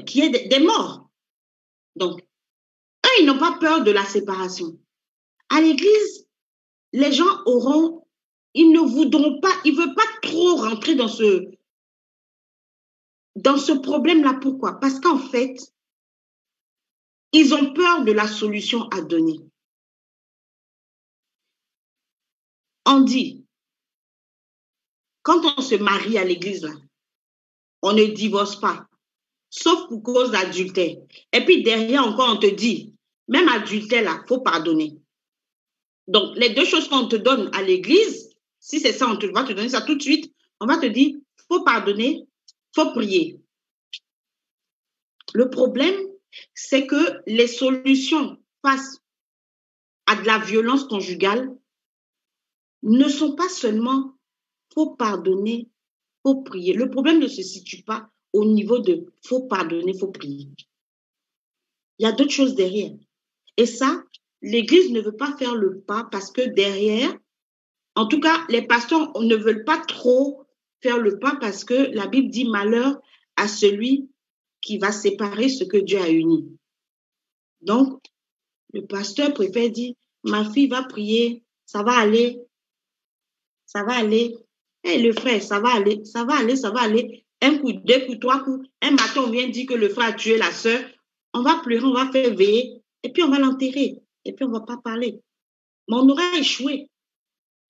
[SPEAKER 2] qu'il y ait des morts. Donc, eux, ils n'ont pas peur de la séparation. À l'église, les gens ils ne voudront pas, ils ne veulent pas trop rentrer dans ce problème-là. Pourquoi? Parce qu'en fait, ils ont peur de la solution à donner. On dit, quand on se marie à l'église, là, on ne divorce pas, sauf pour cause d'adultère. Et puis derrière encore, on te dit, même adultère, là, il faut pardonner. Donc, les deux choses qu'on te donne à l'église, si c'est ça, va te donner ça tout de suite, on va te dire, il faut pardonner, il faut prier. Le problème, c'est que les solutions face à de la violence conjugale ne sont pas seulement faut pardonner, faut prier. Le problème ne se situe pas au niveau de faut pardonner, faut prier. Il y a d'autres choses derrière. Et ça, l'Église ne veut pas faire le pas parce que derrière, en tout cas, les pasteurs ne veulent pas trop faire le pas parce que la Bible dit malheur à celui qui va séparer ce que Dieu a uni. Donc, le pasteur préfère dire, ma fille va prier, ça va aller, ça va aller. Et le frère, ça va aller, ça va aller, ça va aller. Un coup, deux coups, trois coups. Un matin, on vient dire que le frère a tué la sœur. On va pleurer, on va faire veiller. Et puis, on va l'enterrer. Et puis, on ne va pas parler. Mais on aura échoué.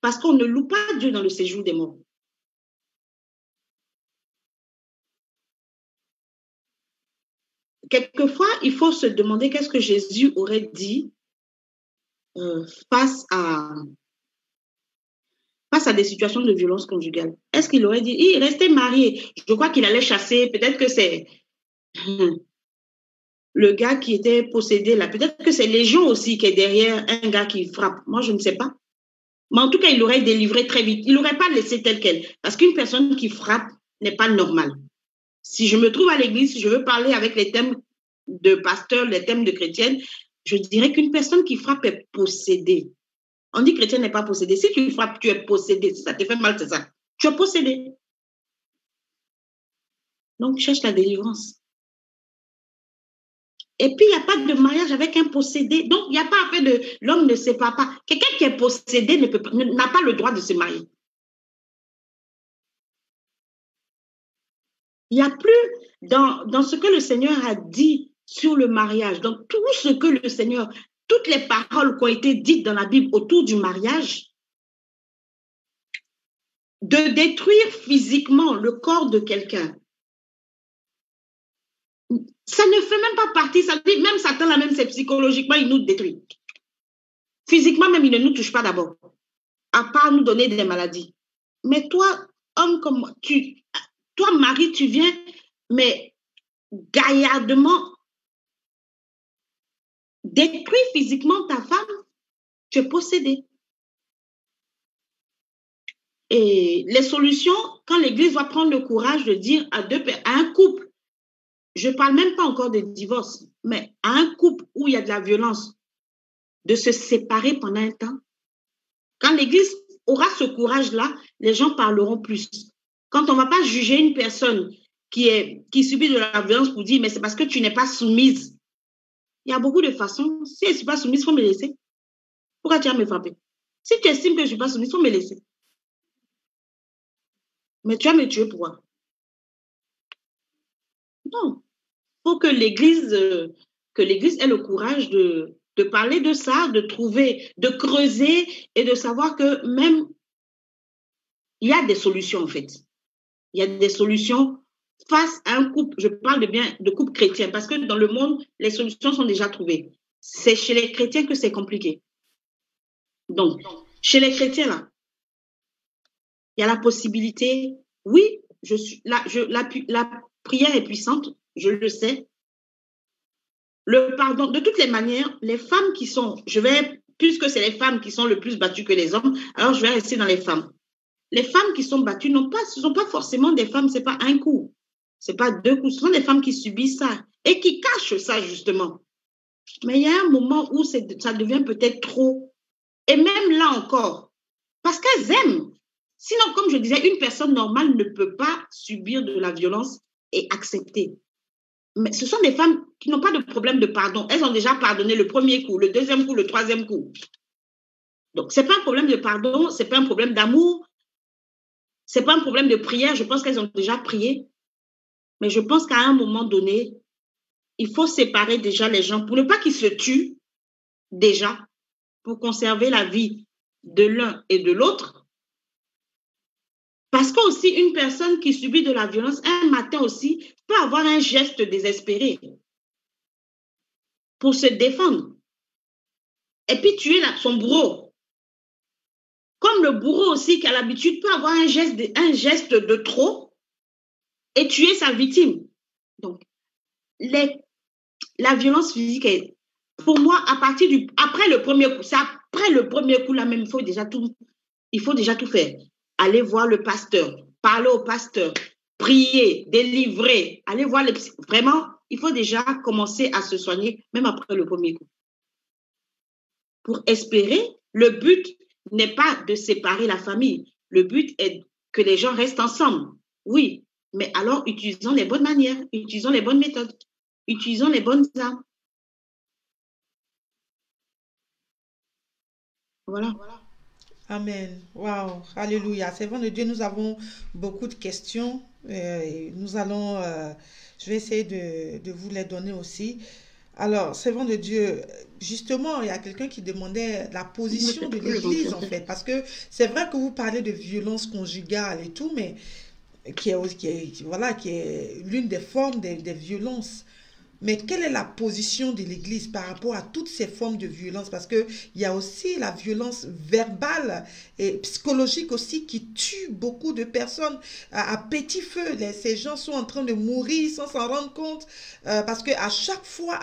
[SPEAKER 2] Parce qu'on ne loue pas Dieu dans le séjour des morts. Quelquefois, il faut se demander qu'est-ce que Jésus aurait dit face à des situations de violence conjugale. Est-ce qu'il aurait dit, il restait marié, je crois qu'il allait chasser, peut-être que c'est le gars qui était possédé là, peut-être que c'est Légion aussi qui est derrière un gars qui frappe. Moi, je ne sais pas. Mais en tout cas, il l'aurait délivré très vite. Il n'aurait pas laissé tel quel. Parce qu'une personne qui frappe n'est pas normale. Si je me trouve à l'église, si je veux parler avec les thèmes de pasteur, les thèmes de chrétienne, je dirais qu'une personne qui frappe est possédée. On dit que chrétien n'est pas possédé. Si tu frappes, tu es possédé. Si ça te fait mal, c'est ça. Tu es possédé. Donc, cherche la délivrance. Et puis, il n'y a pas de mariage avec un possédé. Donc, il n'y a pas affaire de l'homme ne sépare pas. Quelqu'un qui est possédé n'a pas le droit de se marier. Il n'y a plus dans ce que le Seigneur a dit sur le mariage, donc tout ce que le Seigneur, toutes les paroles qui ont été dites dans la Bible autour du mariage, de détruire physiquement le corps de quelqu'un, ça ne fait même pas partie, ça dit même Satan, là même c'est psychologiquement, il nous détruit. Physiquement même, il ne nous touche pas d'abord, à part nous donner des maladies. Mais toi, homme comme moi, toi, mari, tu viens, mais gaillardement, détruire physiquement ta femme, tu es possédé. Et les solutions, quand l'Église va prendre le courage de dire à un couple, je ne parle même pas encore de divorce, mais à un couple où il y a de la violence, de se séparer pendant un temps, quand l'Église aura ce courage-là, les gens parleront plus. Quand on ne va pas juger une personne qui subit de la violence pour dire, mais c'est parce que tu n'es pas soumise. Il y a beaucoup de façons. Si elle ne suis pas soumise, il faut me laisser. Pourquoi tu vas me frapper? Si tu estimes que je ne suis pas soumise, il faut me laisser. Mais tu vas me tuer pourquoi? Non. Il faut que l'Église ait le courage de parler de ça, de trouver, de creuser et de savoir que même il y a des solutions en fait. Il y a des solutions face à un couple. Je parle de couple chrétien parce que dans le monde, les solutions sont déjà trouvées. C'est chez les chrétiens que c'est compliqué. Donc, chez les chrétiens, là, il y a la possibilité, oui, la prière est puissante, je le sais. Le pardon, de toutes les manières, les femmes qui sont, puisque c'est les femmes qui sont le plus battues que les hommes, alors je vais rester dans les femmes. Les femmes qui sont battues ce ne sont pas forcément des femmes, ce n'est pas un coup, ce n'est pas deux coups, ce sont des femmes qui subissent ça et qui cachent ça justement. Mais il y a un moment où ça devient peut-être trop. Et même là encore, parce qu'elles aiment. Sinon, comme je disais, une personne normale ne peut pas subir de la violence et accepter. Mais ce sont des femmes qui n'ont pas de problème de pardon. Elles ont déjà pardonné le premier coup, le deuxième coup, le troisième coup. Donc, ce n'est pas un problème de pardon, ce n'est pas un problème d'amour, ce n'est pas un problème de prière. Je pense qu'elles ont déjà prié. Mais je pense qu'à un moment donné, il faut séparer déjà les gens pour ne pas qu'ils se tuent déjà, pour conserver la vie de l'un et de l'autre. Parce qu'aussi, une personne qui subit de la violence, un matin aussi, peut avoir un geste désespéré pour se défendre. Et puis tuer son bourreau. Comme le bourreau aussi qui a l'habitude peut avoir un geste de trop et tuer sa victime. Donc, la violence physique est, pour moi, après le premier coup, c'est après le premier coup là même, il faut déjà tout faire. Aller voir le pasteur, parler au pasteur, prier, délivrer, aller voir vraiment, il faut déjà commencer à se soigner même après le premier coup. Pour espérer, le but n'est pas de séparer la famille. Le but est que les gens restent ensemble. Oui, mais alors utilisons les bonnes manières, utilisons les bonnes méthodes, utilisons les bonnes armes. Voilà.
[SPEAKER 1] Amen. Waouh. Alléluia. Servant de Dieu, nous avons beaucoup de questions. Nous allons, je vais essayer de vous les donner aussi. Alors, servant de Dieu, justement, il y a quelqu'un qui demandait la position de l'Église, en fait. Parce que c'est vrai que vous parlez de violence conjugale et tout, mais qui est l'une des formes des violences. Mais quelle est la position de l'Église par rapport à toutes ces formes de violence? Parce qu'il y a aussi la violence verbale et psychologique aussi qui tue beaucoup de personnes à petit feu. Ces gens sont en train de mourir sans s'en rendre compte parce qu'à chaque fois,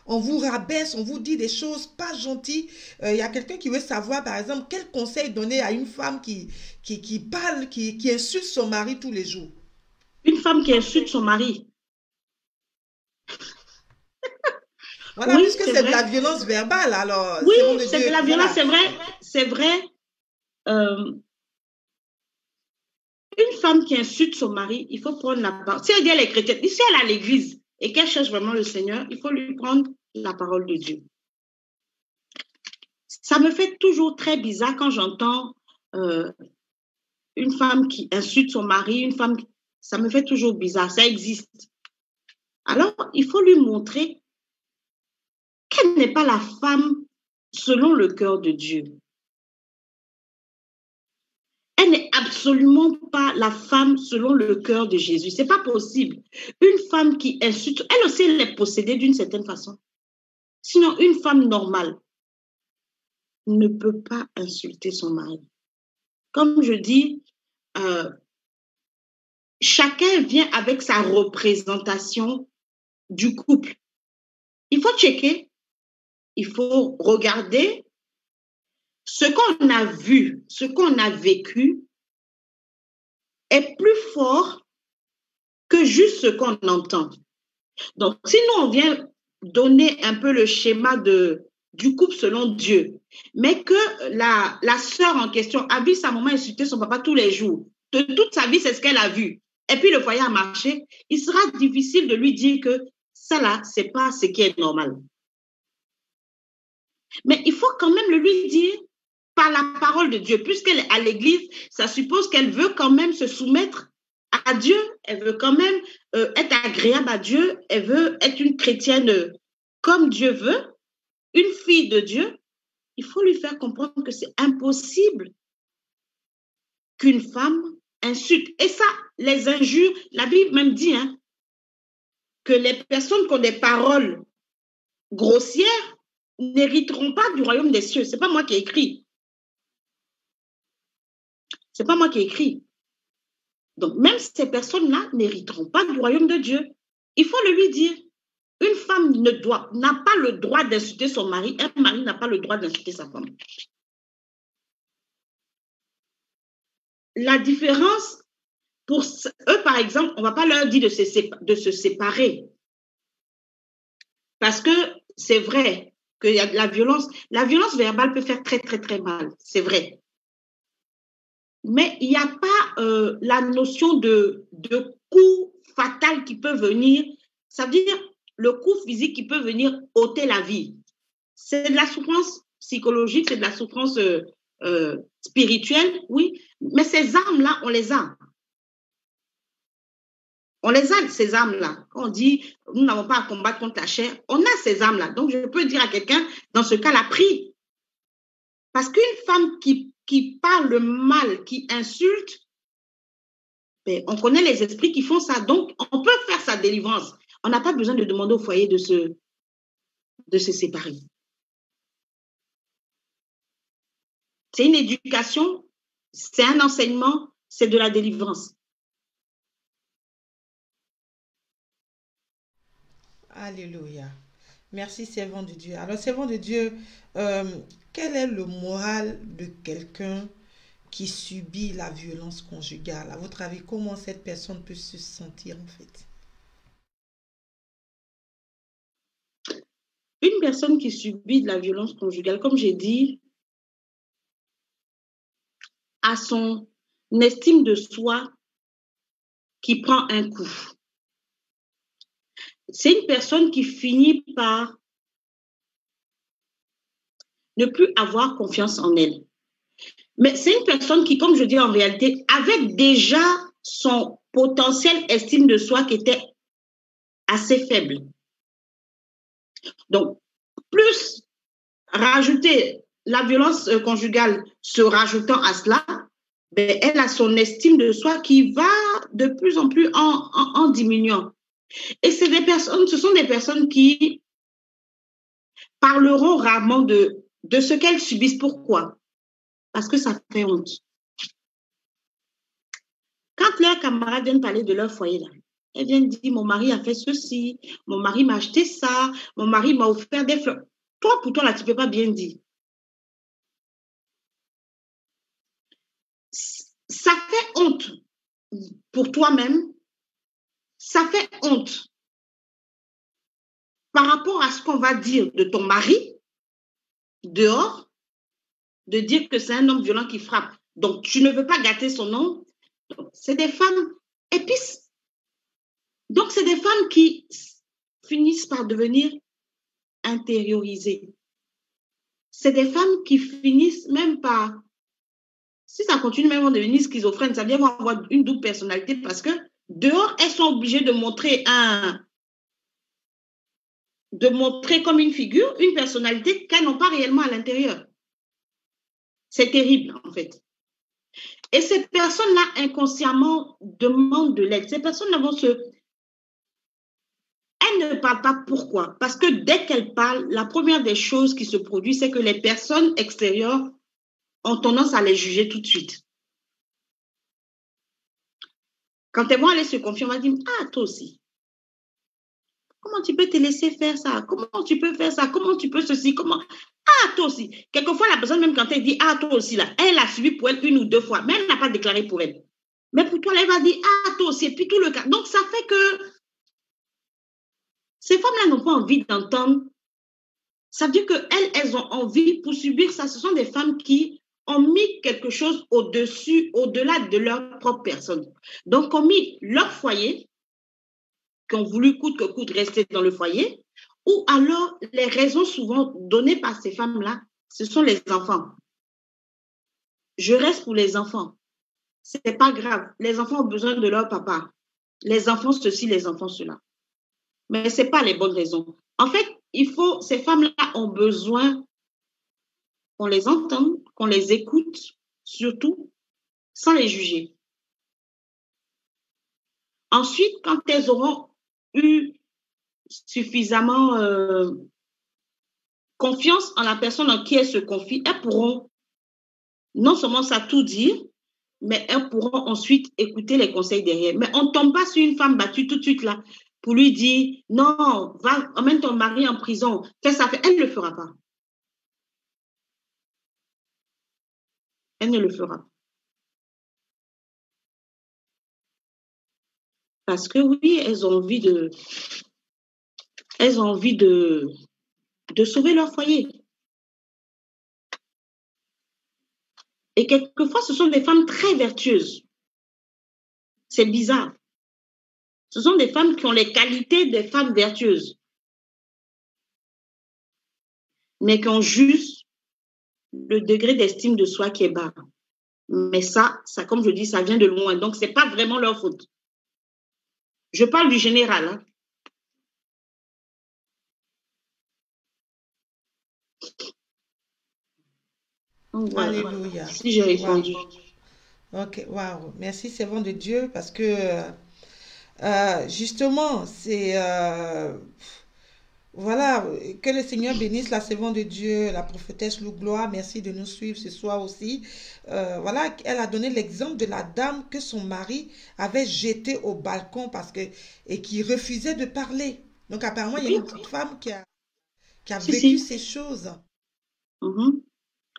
[SPEAKER 1] on vous rabaisse, on vous dit des choses pas gentilles. Il y a quelqu'un qui veut savoir, par exemple, quel conseil donner à une femme qui parle, qui insulte son mari tous les jours.
[SPEAKER 2] Une femme qui insulte son mari.
[SPEAKER 1] Voilà, oui, puisque c'est de la violence verbale, alors...
[SPEAKER 2] Oui, c'est de la violence, voilà. C'est vrai. une femme qui insulte son mari, il faut prendre la parole. Si elle dit elle est chrétienne, si elle est à l'église et qu'elle cherche vraiment le Seigneur, il faut lui prendre la parole de Dieu. Ça me fait toujours très bizarre quand j'entends une femme qui insulte son mari, une femme, ça me fait toujours bizarre, ça existe. Alors, il faut lui montrer qu'elle n'est pas la femme selon le cœur de Dieu. Elle n'est absolument pas la femme selon le cœur de Jésus. C'est pas possible. Une femme qui insulte, elle aussi, elle est possédée d'une certaine façon. Sinon, une femme normale ne peut pas insulter son mari. Comme je dis, chacun vient avec sa représentation du couple. Il faut checker, il faut regarder ce qu'on a vu, ce qu'on a vécu est plus fort que juste ce qu'on entend. Donc, si nous, on vient donner un peu le schéma du couple selon Dieu, mais que la sœur en question a vu sa maman insulter son papa tous les jours, de toute sa vie, c'est ce qu'elle a vu, et puis le foyer a marché, il sera difficile de lui dire que ça là, c'est pas ce qui est normal. Mais il faut quand même le lui dire par la parole de Dieu. Puisqu'elle est à l'église, ça suppose qu'elle veut quand même se soumettre à Dieu. Elle veut quand même être agréable à Dieu. Elle veut être une chrétienne comme Dieu veut, une fille de Dieu. Il faut lui faire comprendre que c'est impossible qu'une femme insulte. Et ça, les injures, la Bible même dit que les personnes qui ont des paroles grossières n'hériteront pas du royaume des cieux. Ce n'est pas moi qui ai écrit. Ce n'est pas moi qui ai écrit. Donc, même ces personnes-là n'hériteront pas du royaume de Dieu. Il faut le lui dire. Une femme n'a pas le droit d'insulter son mari. Un mari n'a pas le droit d'insulter sa femme. La différence, pour eux, par exemple, on ne va pas leur dire de se séparer. Parce que c'est vrai qu'il y a de la violence. La violence verbale peut faire très, très, très mal. C'est vrai. Mais il n'y a pas la notion de coup fatal qui peut venir. Ça veut dire le coup physique qui peut venir ôter la vie. C'est de la souffrance psychologique, c'est de la souffrance spirituelle, oui. Mais ces armes-là, on les a. On les a, ces armes-là. Quand on dit, nous n'avons pas à combattre contre la chair, on a ces armes-là. Donc, je peux dire à quelqu'un, dans ce cas-là, prie. Parce qu'une femme qui parle mal, qui insulte, ben, on connaît les esprits qui font ça. Donc, on peut faire sa délivrance. On n'a pas besoin de demander au foyer de se séparer. C'est une éducation, c'est un enseignement, c'est de la délivrance.
[SPEAKER 1] Alléluia. Merci, servant de Dieu. Alors, servant de Dieu, quel est le moral de quelqu'un qui subit la violence conjugale? À votre avis, comment cette personne peut se sentir en fait?
[SPEAKER 2] Une personne qui subit de la violence conjugale, comme j'ai dit, a son estime de soi qui prend un coup. C'est une personne qui finit par ne plus avoir confiance en elle. Mais c'est une personne qui, comme je dis en réalité, avait déjà son potentiel estime de soi qui était assez faible. Donc, plus rajouter la violence conjugale se rajoutant à cela, ben, elle a son estime de soi qui va de plus en plus en diminuant. Et ce sont des personnes qui parleront rarement de ce qu'elles subissent. Pourquoi? Parce que ça fait honte. Quand leurs camarades viennent parler de leur foyer, là, elles viennent dire, mon mari a fait ceci, mon mari m'a acheté ça, mon mari m'a offert des fleurs. Toi, pour toi, là, tu ne peux pas bien dire. Ça fait honte pour toi-même. Ça fait honte par rapport à ce qu'on va dire de ton mari dehors, de dire que c'est un homme violent qui frappe. Donc, tu ne veux pas gâter son nom. C'est des femmes épices. Donc, c'est des femmes qui finissent par devenir intériorisées. C'est des femmes qui finissent même par, si ça continue, même vont devenir schizophrènes, ça veut dire vont avoir une double personnalité parce que dehors, elles sont obligées de montrer comme une figure, une personnalité qu'elles n'ont pas réellement à l'intérieur. C'est terrible, en fait. Et ces personnes-là, inconsciemment, demandent de l'aide. Ces personnes-là vont se... Elles ne parlent pas pourquoi. Parce que dès qu'elles parlent, la première des choses qui se produit, c'est que les personnes extérieures ont tendance à les juger tout de suite. Quand elles vont aller se confier, on va dire, ah, toi aussi. Comment tu peux te laisser faire ça? Comment tu peux faire ça? Comment tu peux ceci? Comment... Ah, toi aussi. Quelquefois, la personne, même quand elle dit, ah, toi aussi, là, elle a suivi pour elle une ou deux fois, mais elle n'a pas déclaré pour elle. Mais pour toi, elle va dire, ah, toi aussi, et puis tout le cas. Donc, ça fait que ces femmes-là n'ont pas envie d'entendre. Ça veut dire qu'elles ont envie pour subir ça. Ce sont des femmes qui ont mis quelque chose au-dessus, au-delà de leur propre personne. Donc, ont mis leur foyer, qui ont voulu coûte que coûte rester dans le foyer, ou alors les raisons souvent données par ces femmes-là, ce sont les enfants. Je reste pour les enfants. Ce n'est pas grave. Les enfants ont besoin de leur papa. Les enfants ceci, les enfants cela. Mais ce n'est pas les bonnes raisons. En fait, ces femmes-là ont besoin qu'on les entende, qu'on les écoute, surtout, sans les juger. Ensuite, quand elles auront eu suffisamment confiance en la personne en qui elles se confient, elles pourront non seulement ça tout dire, mais elles pourront ensuite écouter les conseils derrière. Mais on ne tombe pas sur une femme battue tout de suite là pour lui dire non, va, emmène ton mari en prison, fais ça, elle ne le fera pas. Elle ne le fera pas. Parce que oui, elles ont envie de sauver leur foyer. Et quelquefois, ce sont des femmes très vertueuses. C'est bizarre. Ce sont des femmes qui ont les qualités des femmes vertueuses, mais qui ont juste le degré d'estime de soi qui est bas. Mais ça, comme je dis, ça vient de loin. Donc, ce n'est pas vraiment leur faute. Je parle du général. Hein.
[SPEAKER 1] Voilà. Alléluia.
[SPEAKER 2] Si j'ai répondu.
[SPEAKER 1] Wow. Ok, waouh. Merci, servant de Dieu, parce que justement, c'est... voilà, que le Seigneur bénisse la servante de Dieu, la prophétesse Lou Gloire. Merci de nous suivre ce soir aussi. Voilà, elle a donné l'exemple de la dame que son mari avait jetée au balcon et qui refusait de parler. Donc apparemment, il y a une petite femme qui a vécu ces choses.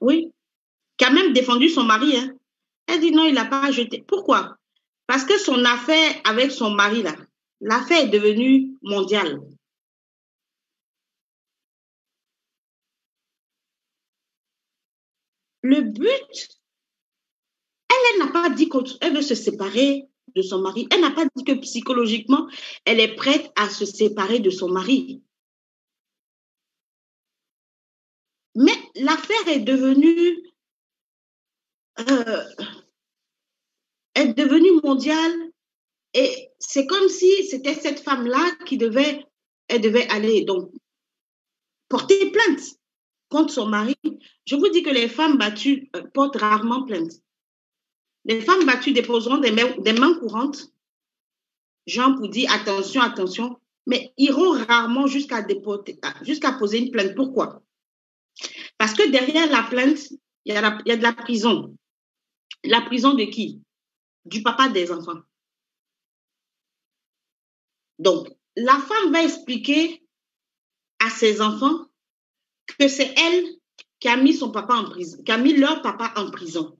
[SPEAKER 2] Oui, qui a même défendu son mari. Hein. Elle dit non, il n'a pas jeté. Pourquoi? Parce que son affaire avec son mari, là, l'affaire est devenue mondiale. Le but, elle n'a pas dit qu'elle veut se séparer de son mari. Elle n'a pas dit que psychologiquement, elle est prête à se séparer de son mari. Mais l'affaire est devenue mondiale et c'est comme si c'était cette femme-là elle devait aller donc porter plainte contre son mari. Je vous dis que les femmes battues portent rarement plainte. Les femmes battues déposeront des mains courantes, genre pour dire attention, attention, mais iront rarement jusqu'à poser une plainte. Pourquoi? Parce que derrière la plainte, il y a de la prison. La prison de qui? Du papa des enfants. Donc, la femme va expliquer à ses enfants que c'est elle qui a mis son papa en prison, qui a mis leur papa en prison.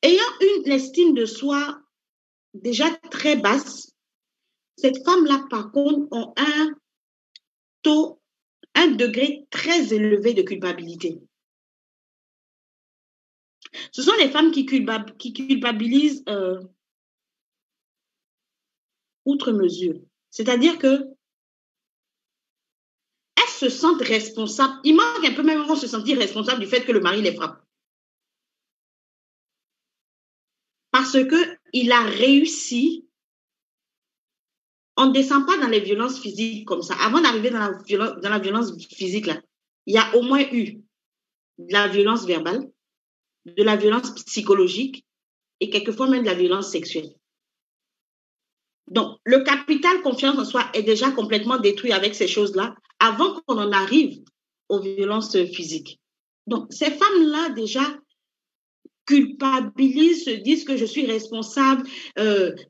[SPEAKER 2] Ayant une estime de soi déjà très basse, cette femme-là, par contre, a un degré très élevé de culpabilité. Ce sont les femmes qui culpabilisent outre mesure. C'est-à-dire que elles se sentent responsables. Il manque un peu même vont se sentir responsables du fait que le mari les frappe. Parce qu'il a réussi. On ne descend pas dans les violences physiques comme ça. Avant d'arriver dans la violence physique, là, il y a au moins eu de la violence verbale, de la violence psychologique et quelquefois même de la violence sexuelle. Donc, le capital confiance en soi est déjà complètement détruit avec ces choses-là avant qu'on en arrive aux violences physiques. Donc, ces femmes-là, déjà, culpabilisent, se disent que je suis responsable,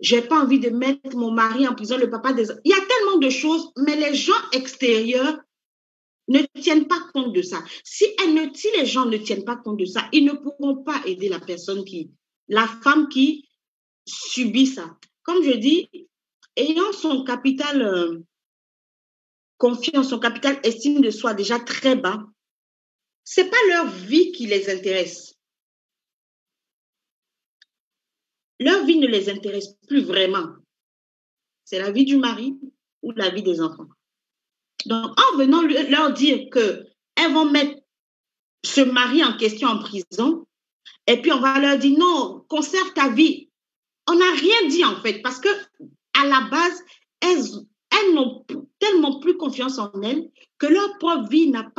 [SPEAKER 2] j'ai pas envie de mettre mon mari en prison, le papa des... Il y a tellement de choses, mais les gens extérieurs ne tiennent pas compte de ça. Si les gens ne tiennent pas compte de ça, ils ne pourront pas aider la femme qui subit ça. Comme je dis, ayant son capital confiance, son capital estime de soi déjà très bas, c'est pas leur vie qui les intéresse. Leur vie ne les intéresse plus vraiment. C'est la vie du mari ou la vie des enfants. Donc, en venant leur dire qu'elles vont mettre ce mari en question en prison, et puis on va leur dire non, conserve ta vie. On n'a rien dit en fait, parce que à la base, elles n'ont tellement plus confiance en elles que leur propre vie n'a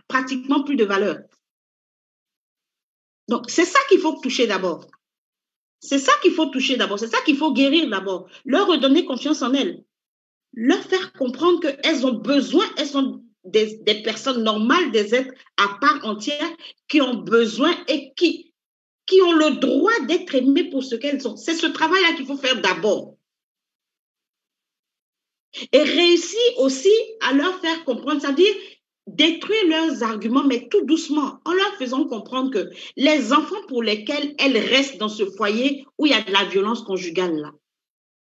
[SPEAKER 2] pratiquement plus de valeur. Donc, c'est ça qu'il faut toucher d'abord. C'est ça qu'il faut toucher d'abord. C'est ça qu'il faut guérir d'abord. Leur redonner confiance en elles. Leur faire comprendre qu'elles ont besoin, elles sont des personnes normales, des êtres à part entière qui ont besoin et qui ont le droit d'être aimées pour ce qu'elles sont. C'est ce travail-là qu'il faut faire d'abord. Et réussir aussi à leur faire comprendre, c'est-à-dire détruire leurs arguments, mais tout doucement, en leur faisant comprendre que les enfants pour lesquels elles restent dans ce foyer où il y a de la violence conjugale, là,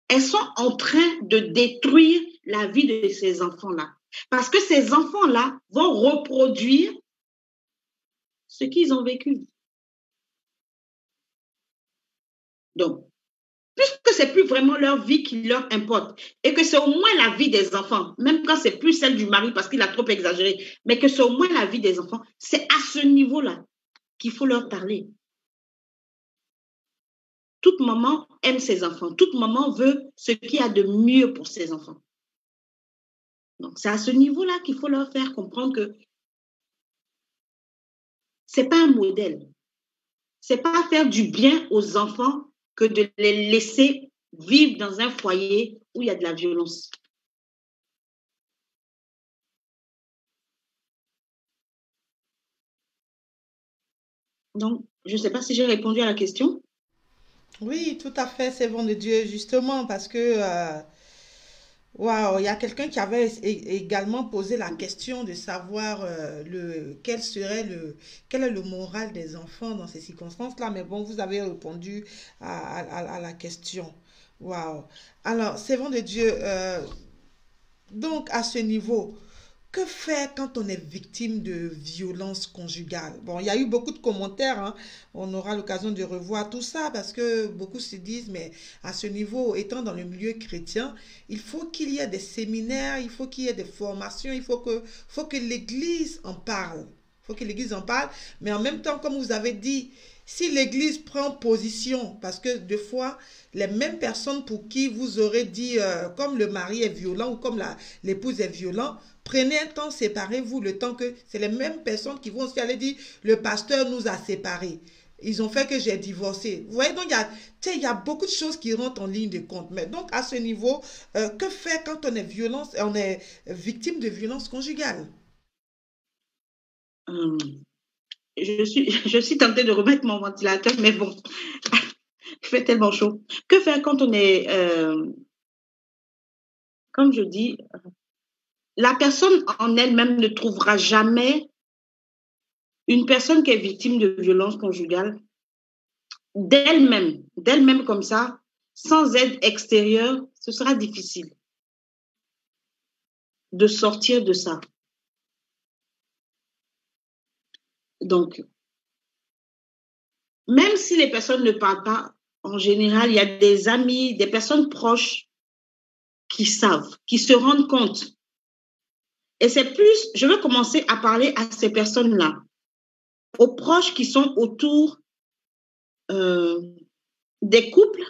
[SPEAKER 2] elles sont en train de détruire la vie de ces enfants-là. Parce que ces enfants-là vont reproduire ce qu'ils ont vécu. Donc, puisque c'est plus vraiment leur vie qui leur importe et que c'est au moins la vie des enfants, même quand c'est plus celle du mari parce qu'il a trop exagéré, mais que c'est au moins la vie des enfants, c'est à ce niveau-là qu'il faut leur parler. Toute maman aime ses enfants, toute maman veut ce qu'il y a de mieux pour ses enfants. Donc, c'est à ce niveau-là qu'il faut leur faire comprendre que c'est pas un modèle. C'est pas faire du bien aux enfants que de les laisser vivre dans un foyer où il y a de la violence. Donc, je ne sais pas si j'ai répondu à la question.
[SPEAKER 1] Oui, tout à fait, c'est bon de Dieu, justement, parce que, waouh, il y a quelqu'un qui avait également posé la question de savoir quel est le moral des enfants dans ces circonstances-là, mais bon, vous avez répondu à la question. Waouh. Alors, c'est bon de Dieu. Donc, à ce niveau, que faire quand on est victime de violences conjugales? Bon, il y a eu beaucoup de commentaires, hein. On aura l'occasion de revoir tout ça parce que beaucoup se disent, mais à ce niveau, étant dans le milieu chrétien, il faut qu'il y ait des séminaires, il faut qu'il y ait des formations, faut que l'Église en parle. Il faut que l'Église en parle, mais en même temps, comme vous avez dit, si l'Église prend position, parce que des fois, les mêmes personnes pour qui vous aurez dit, comme le mari est violent ou comme l'épouse est violente, prenez un temps, séparez-vous, le temps que c'est les mêmes personnes qui vont aussi aller dire, le pasteur nous a séparés. Ils ont fait que j'ai divorcé. Vous voyez, donc il y a beaucoup de choses qui rentrent en ligne de compte. Mais donc, à ce niveau, que faire quand on est victime de violence conjugale?
[SPEAKER 2] Je suis tentée de remettre mon ventilateur, mais bon, il fait tellement chaud. Que faire quand on est, comme je dis, la personne en elle-même ne trouvera jamais une personne qui est victime de violence conjugale d'elle-même comme ça, sans aide extérieure, ce sera difficile de sortir de ça. Donc, même si les personnes ne parlent pas, en général, il y a des amis, des personnes proches qui savent, qui se rendent compte. Et c'est plus, je veux commencer à parler à ces personnes-là, aux proches qui sont autour des couples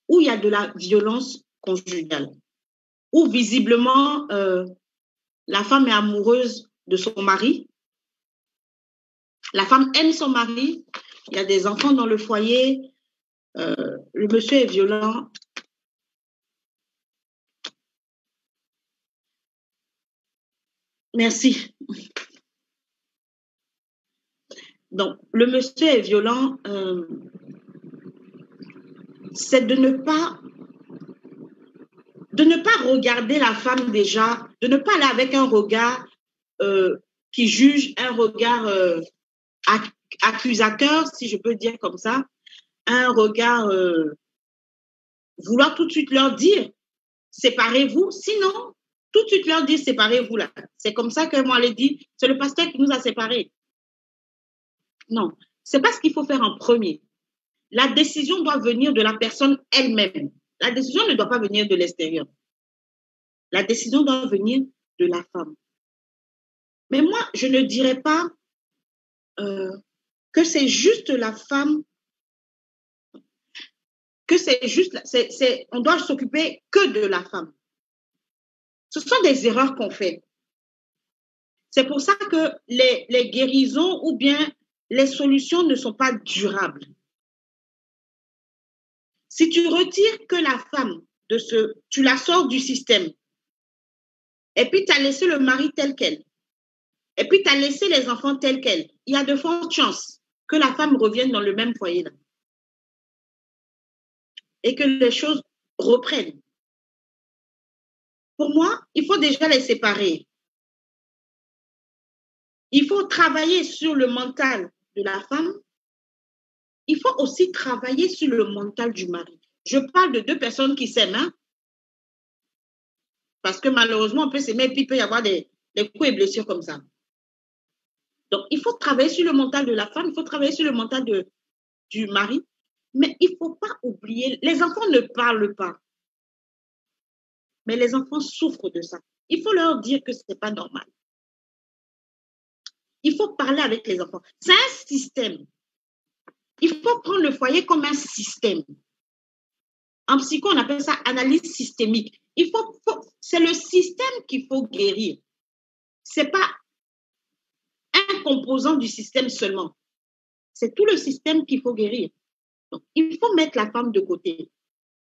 [SPEAKER 2] où il y a de la violence conjugale, où visiblement la femme est amoureuse de son mari, la femme aime son mari, il y a des enfants dans le foyer, le monsieur est violent. Merci. Donc, le monsieur est violent, c'est de ne pas regarder la femme déjà, de ne pas aller avec un regard qui juge, un regard accusateur, si je peux dire comme ça, un regard vouloir tout de suite leur dire séparez-vous, sinon tout de suite leur dire séparez-vous là. C'est comme ça que moi, elle dit, c'est le pasteur qui nous a séparés. Non, c'est pas ce qu'il faut faire en premier. La décision doit venir de la personne elle-même. La décision ne doit pas venir de l'extérieur. La décision doit venir de la femme. Mais moi, je ne dirais pas que c'est juste la femme, que c'est juste, on doit s'occuper que de la femme. Ce sont des erreurs qu'on fait. C'est pour ça que les guérisons ou bien les solutions ne sont pas durables. Si tu retires que la femme tu la sors du système, et puis tu as laissé le mari tel quel, et puis tu as laissé les enfants tels quels, il y a de fortes chances que la femme revienne dans le même foyer là. Et que les choses reprennent. Pour moi, il faut déjà les séparer. Il faut travailler sur le mental de la femme. Il faut aussi travailler sur le mental du mari. Je parle de deux personnes qui s'aiment, hein? Parce que malheureusement, on peut s'aimer et puis il peut y avoir des coups et blessures comme ça. Donc, il faut travailler sur le mental de la femme, il faut travailler sur le mental du mari, mais il ne faut pas oublier, les enfants ne parlent pas, mais les enfants souffrent de ça. Il faut leur dire que ce n'est pas normal. Il faut parler avec les enfants. C'est un système. Il faut prendre le foyer comme un système. En psycho, on appelle ça analyse systémique. C'est le système qu'il faut guérir. Ce n'est pas un composant du système seulement. C'est tout le système qu'il faut guérir. Donc, il faut mettre la femme de côté.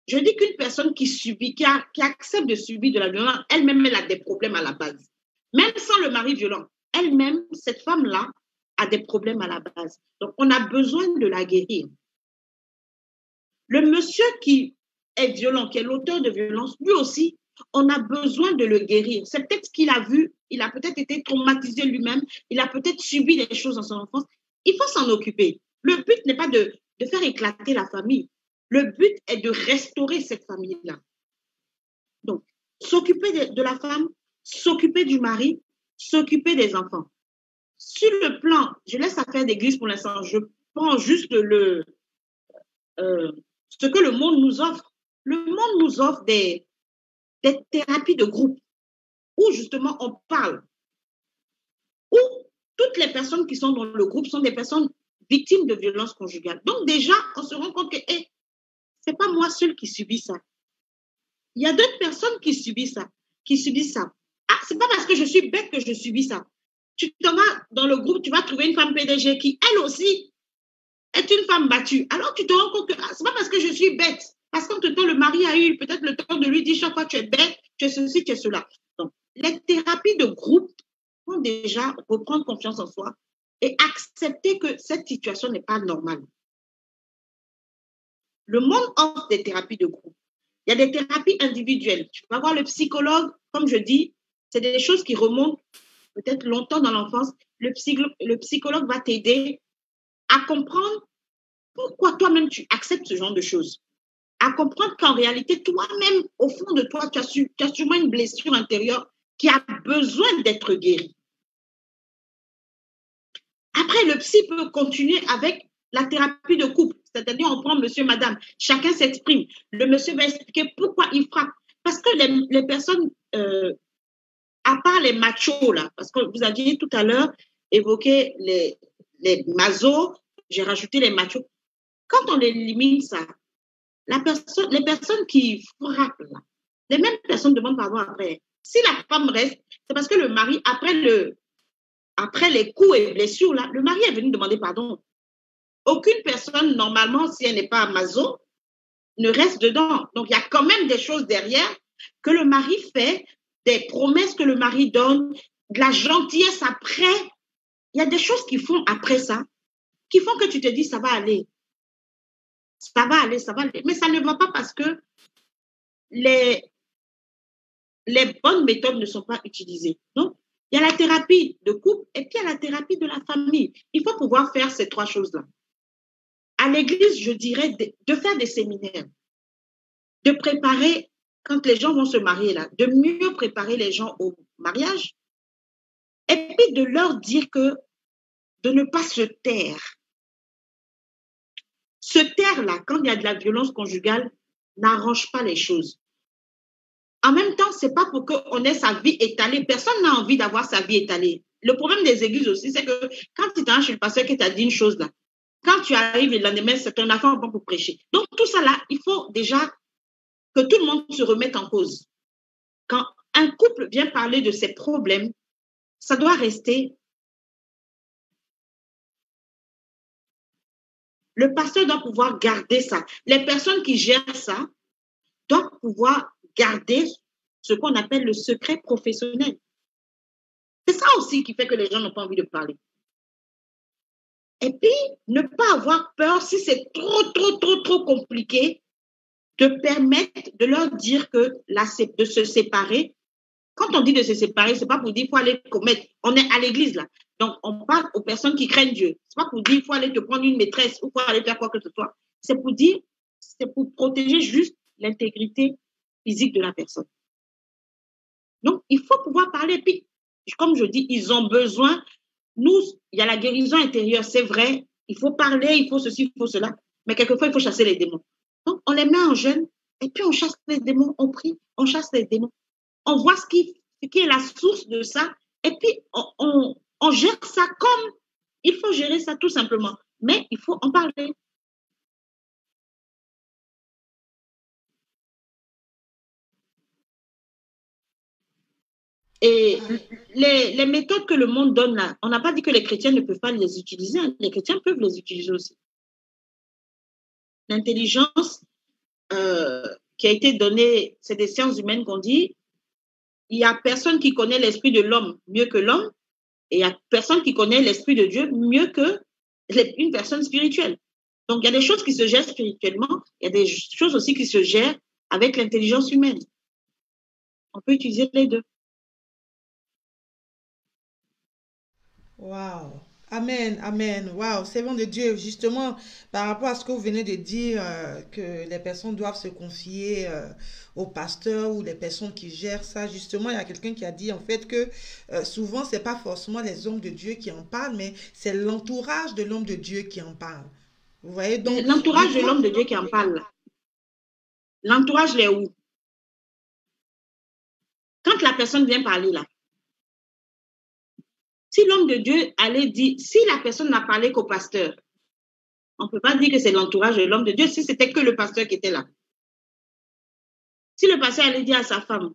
[SPEAKER 2] Je dis qu'une personne qui subit, qui accepte de subir de la violence, elle-même, elle a des problèmes à la base. Même sans le mari violent, elle-même, cette femme-là, a des problèmes à la base. Donc, on a besoin de la guérir. Le monsieur qui est violent, qui est l'auteur de violence, lui aussi, on a besoin de le guérir. C'est peut-être ce qu'il a vu, il a peut-être été traumatisé lui-même, il a peut-être subi des choses dans son enfance. Il faut s'en occuper. Le but n'est pas de faire éclater la famille. Le but est de restaurer cette famille-là. Donc, s'occuper de la femme, s'occuper du mari, s'occuper des enfants. Sur le plan, je laisse affaire d'église pour l'instant, je prends juste ce que le monde nous offre. Le monde nous offre des thérapies de groupe où justement on parle, où toutes les personnes qui sont dans le groupe sont des personnes victimes de violences conjugales. Donc déjà, on se rend compte que c'est pas moi seul qui subis ça. Il y a d'autres personnes qui subissent ça. Ah, c'est pas parce que je suis bête que je subis ça. Tu t'en vas dans le groupe, tu vas trouver une femme PDG qui, elle aussi, est une femme battue. Alors tu te rends compte que c'est pas parce que je suis bête. Parce qu'entre-temps, le mari a eu peut-être le temps de lui dire chaque fois tu es bête, tu es ceci, tu es cela. Donc, les thérapies de groupe vont déjà reprendre confiance en soi et accepter que cette situation n'est pas normale. Le monde offre des thérapies de groupe. Il y a des thérapies individuelles. Tu vas voir le psychologue, comme je dis, c'est des choses qui remontent peut-être longtemps dans l'enfance. Le psychologue va t'aider à comprendre pourquoi toi-même tu acceptes ce genre de choses. À comprendre qu'en réalité, toi-même, au fond de toi, tu as sûrement une blessure intérieure qui a besoin d'être guérie. Après, le psy peut continuer avec la thérapie de couple. C'est-à-dire, on prend monsieur, madame, chacun s'exprime. Le monsieur va expliquer pourquoi il frappe. Parce que les personnes, à part les machos, là, parce que vous aviez tout à l'heure évoqué les mazos, j'ai rajouté les machos. Quand on élimine ça, les personnes qui frappent, là, les mêmes personnes demandent pardon après. Si la femme reste, c'est parce que le mari, après les coups et blessures, là, le mari est venu demander pardon. Aucune personne, normalement, si elle n'est pas maso, ne reste dedans. Donc, il y a quand même des choses derrière que le mari fait, des promesses que le mari donne, de la gentillesse après. Il y a des choses qui font après ça, qui font que tu te dis, ça va aller. Ça va aller, ça va aller. Mais ça ne va pas parce que les bonnes méthodes ne sont pas utilisées. Donc, il y a la thérapie de couple et puis il y a la thérapie de la famille. Il faut pouvoir faire ces trois choses-là. À l'église, je dirais de faire des séminaires, de préparer, quand les gens vont se marier là, de mieux préparer les gens au mariage et puis de leur dire que de ne pas se taire. Se taire là, quand il y a de la violence conjugale, n'arrange pas les choses. En même temps, ce n'est pas pour qu'on ait sa vie étalée. Personne n'a envie d'avoir sa vie étalée. Le problème des églises aussi, c'est que quand tu t'en chez le pasteur qui t'a dit une chose là, quand tu arrives le lendemain, c'est ton affaire bon pour prêcher. Donc, tout ça là, il faut déjà que tout le monde se remette en cause. Quand un couple vient parler de ses problèmes, ça doit rester. Le pasteur doit pouvoir garder ça. Les personnes qui gèrent ça doivent pouvoir garder ce qu'on appelle le secret professionnel. C'est ça aussi qui fait que les gens n'ont pas envie de parler. Et puis, ne pas avoir peur si c'est trop compliqué, de permettre de leur dire que de se séparer. Quand on dit de se séparer, c'est pas pour dire qu'il faut aller commettre. On est à l'église là. Donc, on parle aux personnes qui craignent Dieu. C'est pas pour dire qu'il faut aller te prendre une maîtresse ou faut aller faire quoi que ce soit. C'est pour protéger juste l'intégrité physique de la personne. Donc, il faut pouvoir parler. Puis, comme je dis, ils ont besoin. Nous, il y a la guérison intérieure, c'est vrai. Il faut parler, il faut ceci, il faut cela. Mais quelquefois, il faut chasser les démons. Donc, on les met en jeûne et puis on chasse les démons, on prie, on chasse les démons. On voit ce qui est la source de ça et puis on gère ça comme il faut gérer ça tout simplement. Mais il faut en parler. Et les méthodes que le monde donne là, on n'a pas dit que les chrétiens ne peuvent pas les utiliser. Hein. Les chrétiens peuvent les utiliser aussi. L'intelligence qui a été donnée, c'est des sciences humaines qu'on dit, il n'y a personne qui connaît l'esprit de l'homme mieux que l'homme et il n'y a personne qui connaît l'esprit de Dieu mieux que une personne spirituelle. Donc, il y a des choses qui se gèrent spirituellement, il y a des choses aussi qui se gèrent avec l'intelligence humaine. On peut utiliser les deux.
[SPEAKER 1] Wow. Amen, amen. Wow, c'est bon de Dieu. Justement, par rapport à ce que vous venez de dire, que les personnes doivent se confier au pasteur ou les personnes qui gèrent ça. Justement, il y a quelqu'un qui a dit en fait que souvent, c'est pas forcément les hommes de Dieu qui en parlent, mais c'est l'entourage de l'homme de Dieu qui en parle. Vous voyez, donc,
[SPEAKER 2] l'entourage de l'homme de Dieu qui en parle là. L'entourage, les où? Quand la personne vient parler là, si l'homme de Dieu allait dire, si la personne n'a parlé qu'au pasteur, on ne peut pas dire que c'est l'entourage de l'homme de Dieu si c'était que le pasteur qui était là. Si le pasteur allait dire à sa femme,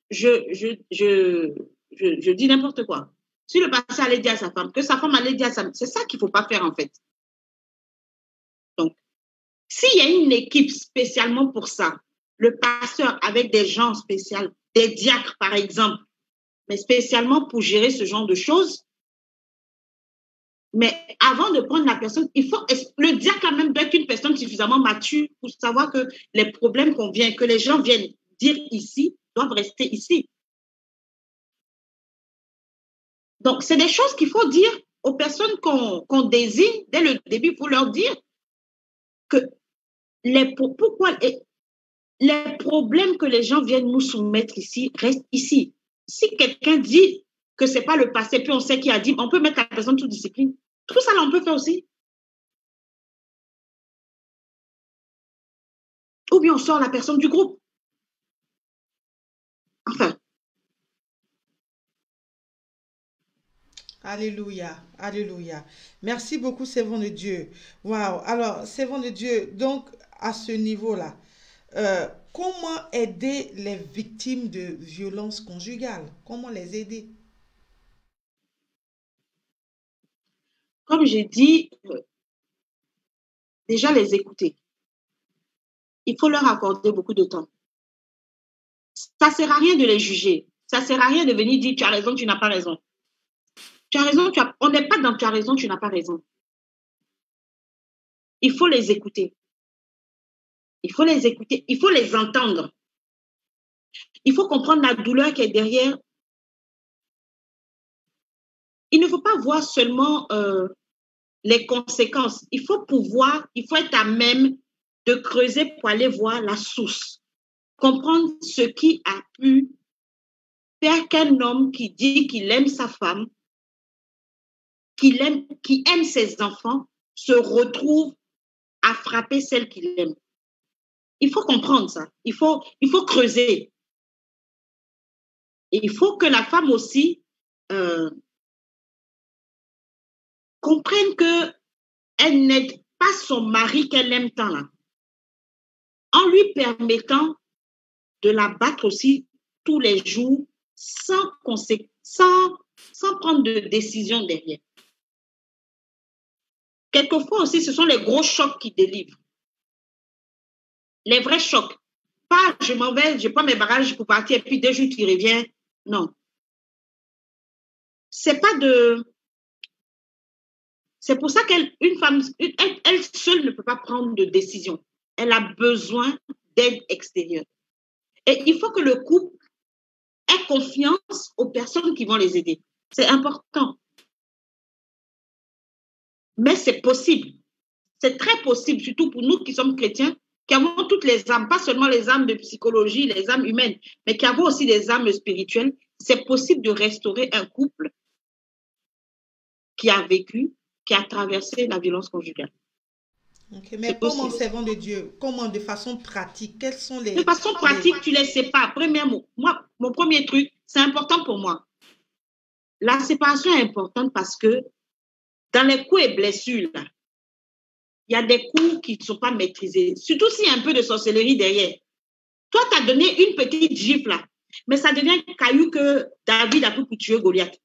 [SPEAKER 2] je dis n'importe quoi. Si le pasteur allait dire à sa femme, que sa femme allait dire à sa femme, c'est ça qu'il ne faut pas faire en fait. Donc, s'il y a une équipe spécialement pour ça, le pasteur avec des gens spéciaux, des diacres par exemple, mais spécialement pour gérer ce genre de choses. Mais avant de prendre la personne, le diacre quand même doit être une personne suffisamment mature pour savoir que les problèmes que les gens viennent dire ici, doivent rester ici. Donc, c'est des choses qu'il faut dire aux personnes qu'on désigne dès le début. Il faut leur dire que pourquoi les problèmes que les gens viennent nous soumettre ici restent ici. Si quelqu'un dit que ce n'est pas le passé, puis on sait qui a dit, on peut mettre la personne sous discipline. Tout ça, là, on peut faire aussi. puis on sort la personne du groupe. Enfin.
[SPEAKER 1] Alléluia, alléluia. Merci beaucoup, servant de Dieu. Waouh. Alors, servant de Dieu, donc à ce niveau-là, comment aider les victimes de violences conjugales? Comment les aider?
[SPEAKER 2] Comme j'ai dit, déjà les écouter. Il faut leur accorder beaucoup de temps. Ça ne sert à rien de les juger. Ça ne sert à rien de venir dire tu as raison, tu n'as pas raison. Tu as raison, on n'est pas dans tu as raison, tu n'as pas raison. Il faut les écouter. Il faut les écouter. Il faut les entendre. Il faut comprendre la douleur qui est derrière. Il ne faut pas voir seulement les conséquences. Il faut être à même de creuser pour aller voir la source. Comprendre ce qui a pu faire qu'un homme qui dit qu'il aime sa femme, qui aime ses enfants, se retrouve à frapper celle qu'il aime. Il faut comprendre ça. Il faut creuser. Et il faut que la femme aussi comprenne qu'elle n'aide pas son mari qu'elle aime tant là, en lui permettant de la battre aussi tous les jours sans prendre de décision derrière. Quelquefois aussi, ce sont les gros chocs qui délivrent. Les vrais chocs. Pas je m'en vais, je prends mes bagages pour partir et puis 2 jours tu reviens. Non. C'est pour ça qu'une femme, elle seule ne peut pas prendre de décision. Elle a besoin d'aide extérieure. Et il faut que le couple ait confiance aux personnes qui vont les aider. C'est important. Mais c'est possible. C'est très possible, surtout pour nous qui sommes chrétiens, qui avons toutes les âmes, pas seulement les âmes de psychologie, les âmes humaines, mais qui avons aussi des âmes spirituelles. C'est possible de restaurer un couple qui a vécu, qui a traversé la violence conjugale.
[SPEAKER 1] Okay, mais comment, servant de Dieu, comment de façon pratique, quels sont les...
[SPEAKER 2] De façon pratique, tu les sépares. Premièrement, moi, mon premier truc, c'est important pour moi. La séparation est importante parce que dans les coups et blessures, là, il y a des coups qui ne sont pas maîtrisés. Surtout s'il y a un peu de sorcellerie derrière. Toi, tu as donné une petite gifle là, mais ça devient caillou que David a pris pour tuer Goliath.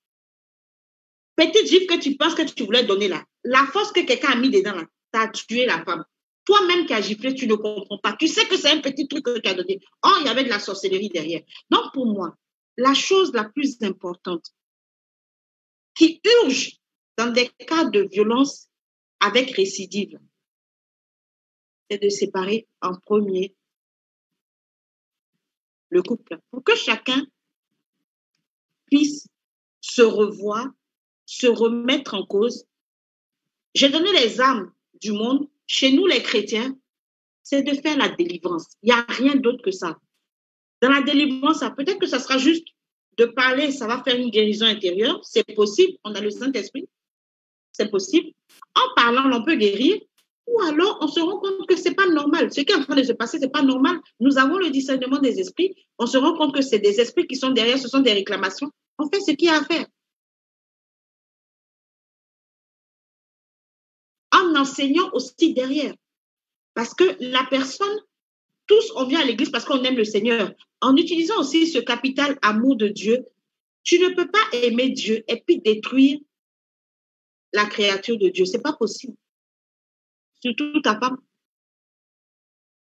[SPEAKER 2] Petite gifle que tu penses que tu voulais donner là. La force que quelqu'un a mis dedans là, tu as tué la femme. Toi-même qui as giflé, tu ne comprends pas. Tu sais que c'est un petit truc que tu as donné. Oh, il y avait de la sorcellerie derrière. Donc, pour moi, la chose la plus importante qui urge dans des cas de violence avec récidive, c'est de séparer en premier le couple pour que chacun puisse se revoir, se remettre en cause. J'ai donné les armes du monde. Chez nous, les chrétiens, c'est de faire la délivrance. Il n'y a rien d'autre que ça. Dans la délivrance, peut-être que ça sera juste de parler, ça va faire une guérison intérieure. C'est possible. On a le Saint-Esprit. C'est possible. En parlant, on peut guérir. Ou alors, on se rend compte que ce n'est pas normal. Ce qui est en train de se passer, ce n'est pas normal. Nous avons le discernement des esprits. On se rend compte que c'est des esprits qui sont derrière, ce sont des réclamations. On fait ce qu'il y a à faire. En enseignant aussi derrière. Parce que la personne, tous, on vient à l'église parce qu'on aime le Seigneur. En utilisant aussi ce capital amour de Dieu, tu ne peux pas aimer Dieu et puis détruire la créature de Dieu. Ce n'est pas possible. Surtout ta femme.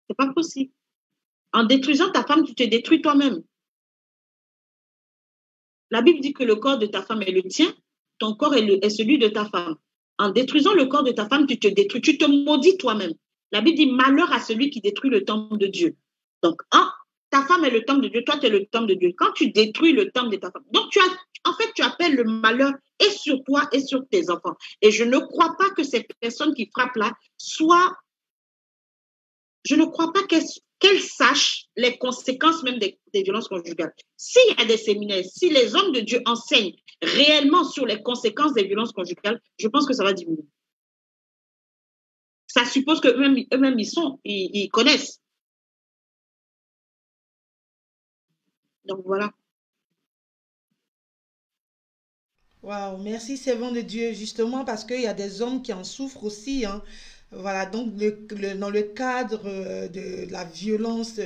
[SPEAKER 2] Ce n'est pas possible. En détruisant ta femme, tu te détruis toi-même. La Bible dit que le corps de ta femme est le tien, ton corps est celui de ta femme. En détruisant le corps de ta femme, tu te détruis, tu te maudis toi-même. La Bible dit malheur à celui qui détruit le temple de Dieu. Donc, ta femme est le temple de Dieu, toi tu es le temple de Dieu. Quand tu détruis le temple de ta femme, donc tu appelles le malheur et sur toi et sur tes enfants. Et je ne crois pas que ces personnes qui frappent là je ne crois pas qu'elles sachent les conséquences même des violences conjugales. S'il y a des séminaires, si les hommes de Dieu enseignent réellement sur les conséquences des violences conjugales, je pense que ça va diminuer. Ça suppose qu'eux-mêmes, ils connaissent. Donc voilà.
[SPEAKER 1] Waouh, merci servant de Dieu, justement parce qu'il y a des hommes qui en souffrent aussi, hein. Voilà, donc dans le cadre de la violence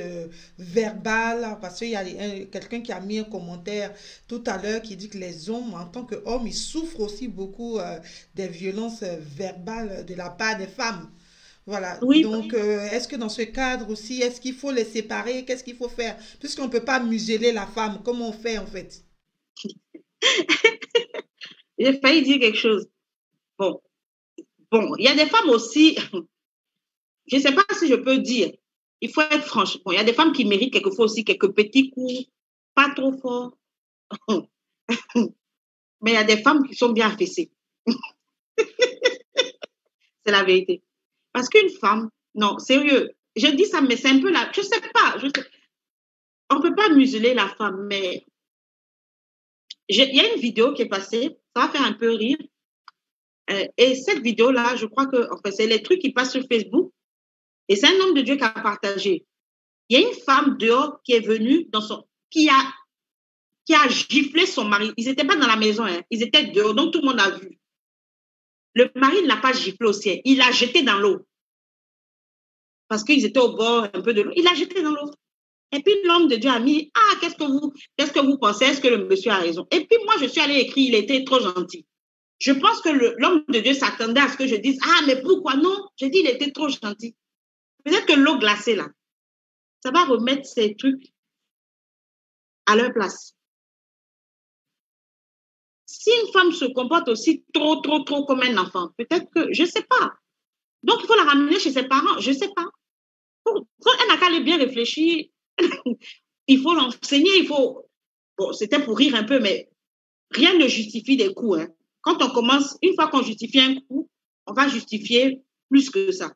[SPEAKER 1] verbale, parce qu'il y a quelqu'un qui a mis un commentaire tout à l'heure qui dit que les hommes, en tant qu'hommes, ils souffrent aussi beaucoup des violences verbales de la part des femmes. Voilà,
[SPEAKER 2] Oui,
[SPEAKER 1] donc est-ce que dans ce cadre aussi, est-ce qu'il faut les séparer? Qu'est-ce qu'il faut faire? Puisqu'on ne peut pas museler la femme, comment on fait en fait?
[SPEAKER 2] j'ai failli dire quelque chose. Bon, bon, il y a des femmes aussi, je ne sais pas si je peux dire, il faut être franche. Bon, il y a des femmes qui méritent quelquefois aussi quelques petits coups, pas trop forts, mais il y a des femmes qui sont bien affaissées. C'est la vérité. Parce qu'une femme, non, sérieux, je dis ça, mais c'est un peu là, je sais pas, on ne peut pas museler la femme, mais il y a une vidéo qui est passée, ça va faire un peu rire, et cette vidéo-là, je crois que, enfin, c'est les trucs qui passent sur Facebook, et c'est un homme de Dieu qui a partagé. Il y a une femme dehors qui est venue qui a giflé son mari. Ils n'étaient pas dans la maison, hein. Ils étaient dehors, donc tout le monde a vu. Le mari ne l'a pas giflé au ciel, il l'a jeté dans l'eau. Parce qu'ils étaient au bord un peu de l'eau. Il l'a jeté dans l'eau. Et puis l'homme de Dieu a mis, ah, qu'est-ce que vous pensez? Est-ce que le monsieur a raison? Et puis moi, je suis allée écrire, il était trop gentil. Je pense que l'homme de Dieu s'attendait à ce que je dise, ah, mais pourquoi non? Je dis, il était trop gentil. Peut-être que l'eau glacée, là, ça va remettre ces trucs à leur place. Si une femme se comporte aussi trop comme un enfant, peut-être que, je ne sais pas. Donc, il faut la ramener chez ses parents, je ne sais pas. Elle n'a qu'à aller bien réfléchir. Il faut l'enseigner, il faut... Bon, c'était pour rire un peu, mais rien ne justifie des coups. Hein. Quand on commence, une fois qu'on justifie un coup, on va justifier plus que ça.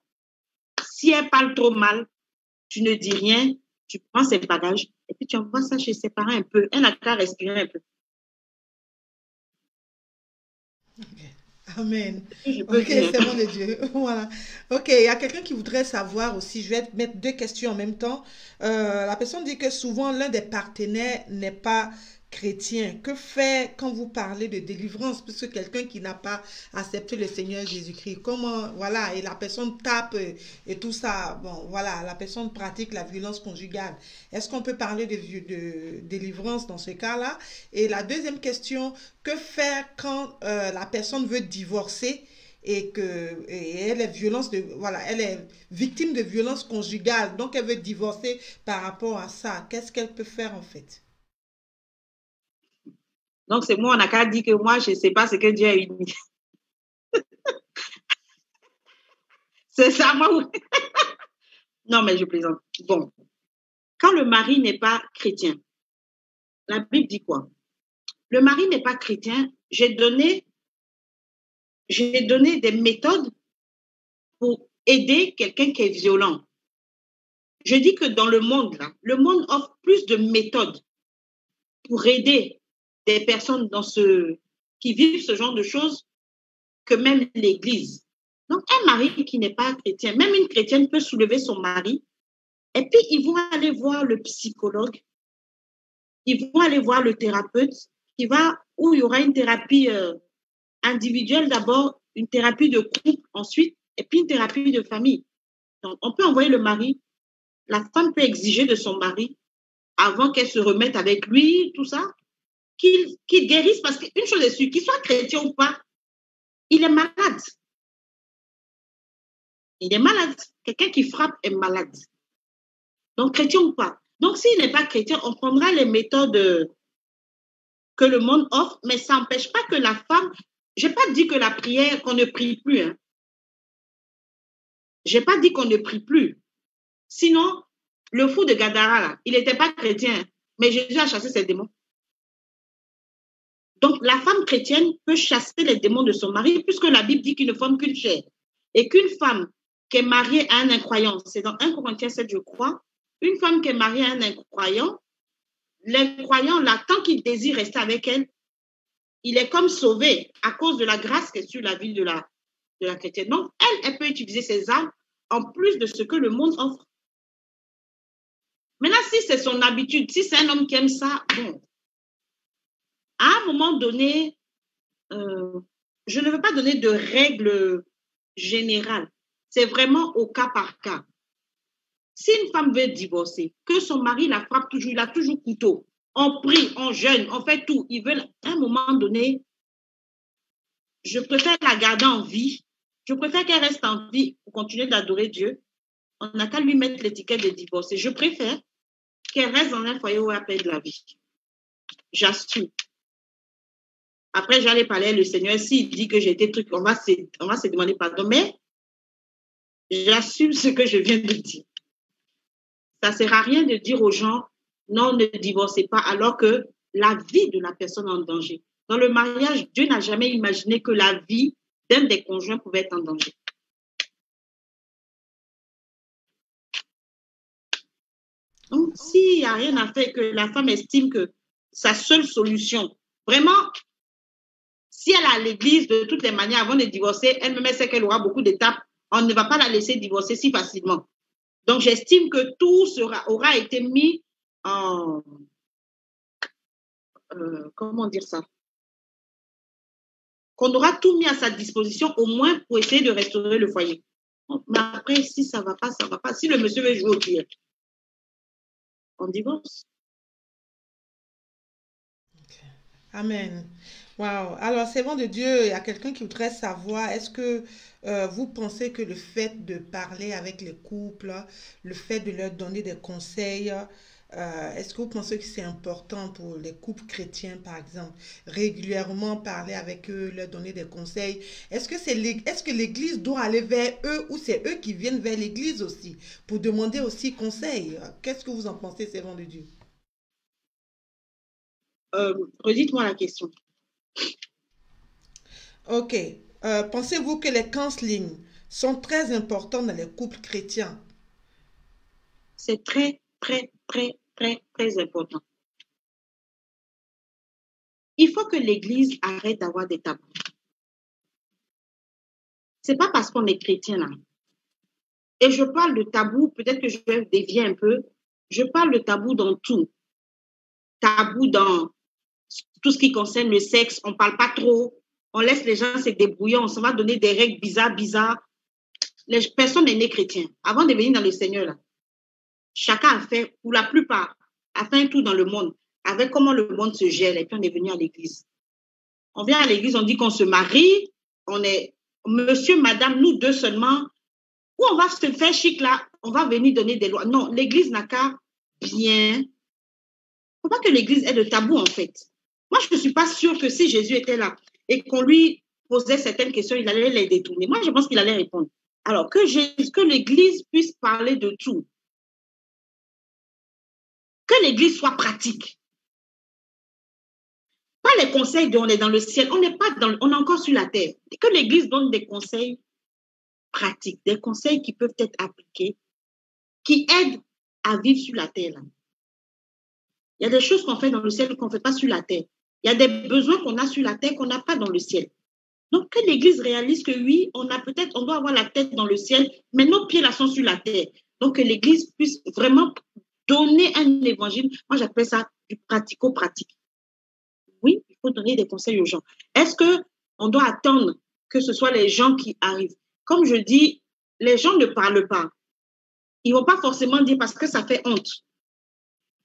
[SPEAKER 2] Si elle parle trop mal, tu ne dis rien, tu prends ses bagages et puis tu envoies ça chez ses parents un peu. Elle n'a qu'à respirer un peu.
[SPEAKER 1] Amen.
[SPEAKER 2] Je peux
[SPEAKER 1] Ok,
[SPEAKER 2] dire.
[SPEAKER 1] c'est bon de Dieu. Voilà. Ok, il y a quelqu'un qui voudrait savoir aussi, je vais te mettre deux questions en même temps. La personne dit que souvent l'un des partenaires n'est pas chrétien. Que faire quand vous parlez de délivrance, puisque quelqu'un qui n'a pas accepté le Seigneur Jésus-Christ, comment, voilà, et la personne tape et tout ça, bon, voilà, la personne pratique la violence conjugale. Est-ce qu'on peut parler de délivrance dans ce cas-là? Et la deuxième question, que faire quand la personne veut divorcer et elle est voilà, elle est victime de violence conjugale, donc elle veut divorcer par rapport à ça. Qu'est-ce qu'elle peut faire en fait?
[SPEAKER 2] Donc, c'est moi, on n'a qu'à dire que moi, je ne sais pas ce que Dieu a uni. C'est ça, moi. Non, mais je plaisante. Bon, quand le mari n'est pas chrétien, la Bible dit quoi? Le mari n'est pas chrétien. J'ai donné des méthodes pour aider quelqu'un qui est violent. Je dis que dans le monde, là, le monde offre plus de méthodes pour aider des personnes qui vivent ce genre de choses que même l'Église. Donc, un mari qui n'est pas chrétien, même une chrétienne peut soulever son mari et puis ils vont aller voir le psychologue, ils vont aller voir le thérapeute où il y aura une thérapie individuelle d'abord, une thérapie de couple ensuite, et puis une thérapie de famille. Donc, on peut envoyer le mari, la femme peut exiger de son mari, avant qu'elle se remette avec lui, tout ça, qu'il guérisse, parce qu'une chose est sûre, qu'il soit chrétien ou pas, il est malade. Il est malade. Quelqu'un qui frappe est malade. Donc, chrétien ou pas. Donc, s'il n'est pas chrétien, on prendra les méthodes que le monde offre, mais ça n'empêche pas que la femme... Je n'ai pas dit que la prière, qu'on ne prie plus. Hein. Je n'ai pas dit qu'on ne prie plus. Sinon, le fou de Gadara, là, il n'était pas chrétien, mais Jésus a chassé ses démons. Donc, la femme chrétienne peut chasser les démons de son mari, puisque la Bible dit qu'ils ne forment qu'une chair. Et qu'une femme qui est mariée à un incroyant, c'est dans 1 Corinthiens 7, je crois, une femme qui est mariée à un incroyant, l'incroyant, là, tant qu'il désire rester avec elle, il est comme sauvé à cause de la grâce qui est sur la vie de la chrétienne. Donc, elle peut utiliser ses armes en plus de ce que le monde offre. Maintenant, si c'est son habitude, si c'est un homme qui aime ça, bon, à un moment donné, je ne veux pas donner de règles générales. C'est vraiment au cas par cas. Si une femme veut divorcer, que son mari la frappe toujours, il a toujours couteau, on prie, on jeûne, on fait tout. Ils veulent, à un moment donné, je préfère la garder en vie. Je préfère qu'elle reste en vie pour continuer d'adorer Dieu. On n'a qu'à lui mettre l'étiquette de divorcer. Je préfère qu'elle reste dans un foyer où elle paie de la vie. J'assume. Après, j'allais parler à le Seigneur. S'il dit que j'ai été truc, on va se demander pardon. Mais j'assume ce que je viens de dire. Ça ne sert à rien de dire aux gens, non, ne divorcez pas, alors que la vie de la personne est en danger. Dans le mariage, Dieu n'a jamais imaginé que la vie d'un des conjoints pouvait être en danger. Donc, s'il n'y a rien à faire, que la femme estime que sa seule solution, vraiment, si elle est à l'église, de toutes les manières, avant de divorcer, elle-même sait qu'elle aura beaucoup d'étapes, on ne va pas la laisser divorcer si facilement. Donc, j'estime que tout aura été mis en... comment dire ça? Qu'on aura tout mis à sa disposition, au moins pour essayer de restaurer le foyer. Mais après, si ça ne va pas, ça ne va pas. Si le monsieur veut jouer au pire, on divorce.
[SPEAKER 1] Okay. Amen. Wow. Alors, servant de Dieu, il y a quelqu'un qui voudrait savoir, est-ce que vous pensez que le fait de parler avec les couples, le fait de leur donner des conseils, est-ce que vous pensez que c'est important pour les couples chrétiens, par exemple, régulièrement parler avec eux, leur donner des conseils? Est-ce que l'Église doit aller vers eux ou c'est eux qui viennent vers l'Église aussi pour demander aussi conseil? Qu'est-ce que vous en pensez, servant de Dieu?
[SPEAKER 2] Redites-moi la question.
[SPEAKER 1] Ok. Pensez-vous que les counseling sont très importants dans les couples chrétiens?
[SPEAKER 2] C'est très, très, très, très, très important. Il faut que l'Église arrête d'avoir des tabous. C'est pas parce qu'on est chrétien là. Et je parle de tabou, peut-être que je vais dévier un peu. Je parle de tabou dans tout. Tabou dans tout ce qui concerne le sexe, on ne parle pas trop, on laisse les gens se débrouiller, on se va donner des règles bizarres. Personne n'est né chrétien. Avant de venir dans le Seigneur, là, chacun a fait, pour la plupart, a fait un tour dans le monde, avec comment le monde se gère, et puis on est venu à l'église. On vient à l'église, on dit qu'on se marie, on est monsieur, madame, nous deux seulement, ou on va se faire chic là, on va venir donner des lois. Non, l'église n'a qu'à bien. Il ne faut pas que l'église ait de tabou en fait. Moi, je ne suis pas sûre que si Jésus était là et qu'on lui posait certaines questions, il allait les détourner. Moi, je pense qu'il allait répondre. Alors, que l'Église puisse parler de tout. Que l'Église soit pratique. Pas les conseils de on est dans le ciel, on n'est pas dans, on est encore sur la terre. Que l'Église donne des conseils pratiques, des conseils qui peuvent être appliqués, qui aident à vivre sur la terre. Là. Il y a des choses qu'on fait dans le ciel qu'on ne fait pas sur la terre. Il y a des besoins qu'on a sur la terre qu'on n'a pas dans le ciel. Donc, que l'Église réalise que oui, on doit avoir la tête dans le ciel, mais nos pieds là sont sur la terre. Donc, que l'Église puisse vraiment donner un évangile. Moi, j'appelle ça du pratico-pratique. Oui, il faut donner des conseils aux gens. Est-ce qu'on doit attendre que ce soit les gens qui arrivent? Comme je dis, les gens ne parlent pas. Ils ne vont pas forcément dire parce que ça fait honte.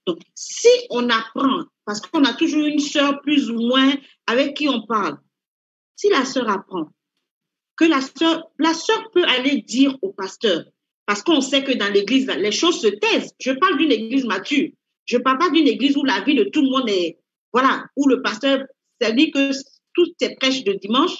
[SPEAKER 2] Donc, si on apprend, parce qu'on a toujours une sœur plus ou moins avec qui on parle, si la sœur apprend, que la sœur peut aller dire au pasteur, parce qu'on sait que dans l'église, les choses se taisent. Je parle d'une église mature. Je ne parle pas d'une église où la vie de tout le monde est, voilà, où le pasteur, c'est-à-dire que toutes ces prêches de dimanche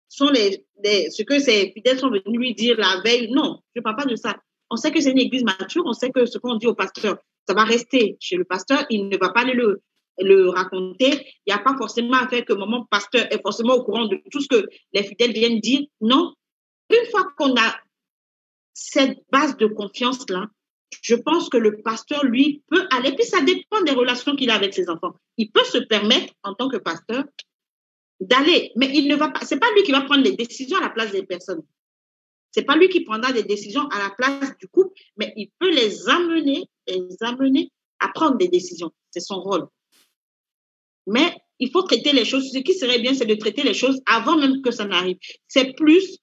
[SPEAKER 2] sont ce que ses fidèles sont venus lui dire la veille. Non, je ne parle pas de ça. On sait que c'est une église mature, on sait que ce qu'on dit au pasteur, ça va rester chez le pasteur, il ne va pas aller le raconter. Il n'y a pas forcément à faire que mon pasteur est forcément au courant de tout ce que les fidèles viennent dire. Non. Une fois qu'on a cette base de confiance-là, je pense que le pasteur, lui, peut aller. Puis ça dépend des relations qu'il a avec ses enfants. Il peut se permettre, en tant que pasteur, d'aller. Mais il ne va pas. C'est pas lui qui va prendre les décisions à la place des personnes. C'est pas lui qui prendra des décisions à la place du couple, mais il peut les amener à prendre des décisions. C'est son rôle. Mais il faut traiter les choses. Ce qui serait bien, c'est de traiter les choses avant même que ça n'arrive. C'est plus,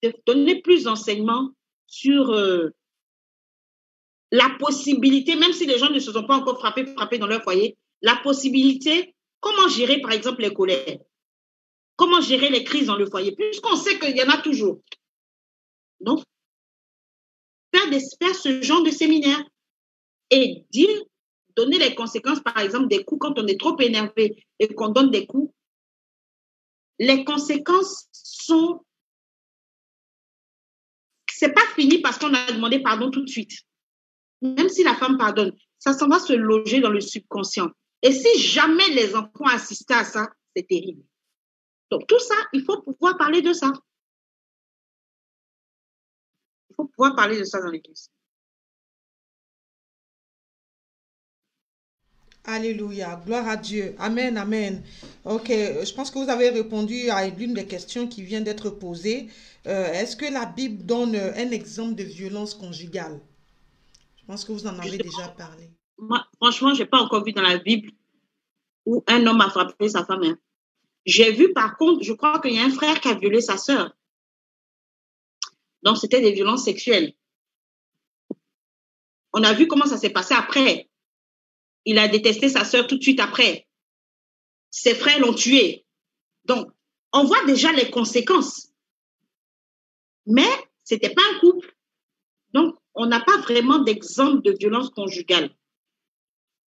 [SPEAKER 2] de donner plus d'enseignements sur la possibilité, même si les gens ne se sont pas encore frappés dans leur foyer, la possibilité, comment gérer par exemple les colères, comment gérer les crises dans le foyer, puisqu'on sait qu'il y en a toujours. Donc, faire ce genre de séminaire et donner les conséquences, par exemple, des coups, quand on est trop énervé et qu'on donne des coups, les conséquences sont... C'est pas fini parce qu'on a demandé pardon tout de suite. Même si la femme pardonne, ça s'en va se loger dans le subconscient. Et si jamais les enfants assistaient à ça, c'est terrible. Donc, tout ça, il faut pouvoir parler de ça. Il faut pouvoir parler de ça dans l'église.
[SPEAKER 1] Alléluia, gloire à Dieu. Amen, amen. Ok, je pense que vous avez répondu à l'une des questions qui vient d'être posée. Est-ce que la Bible donne un exemple de violence conjugale? Je pense que vous en avez déjà parlé.
[SPEAKER 2] Moi, franchement, je n'ai pas encore vu dans la Bible où un homme a frappé sa femme. Hein. J'ai vu, par contre, je crois qu'il y a un frère qui a violé sa sœur. Donc, c'était des violences sexuelles. On a vu comment ça s'est passé après. Il a détesté sa sœur tout de suite après. Ses frères l'ont tué. Donc, on voit déjà les conséquences. Mais ce n'était pas un couple. Donc, on n'a pas vraiment d'exemple de violence conjugale.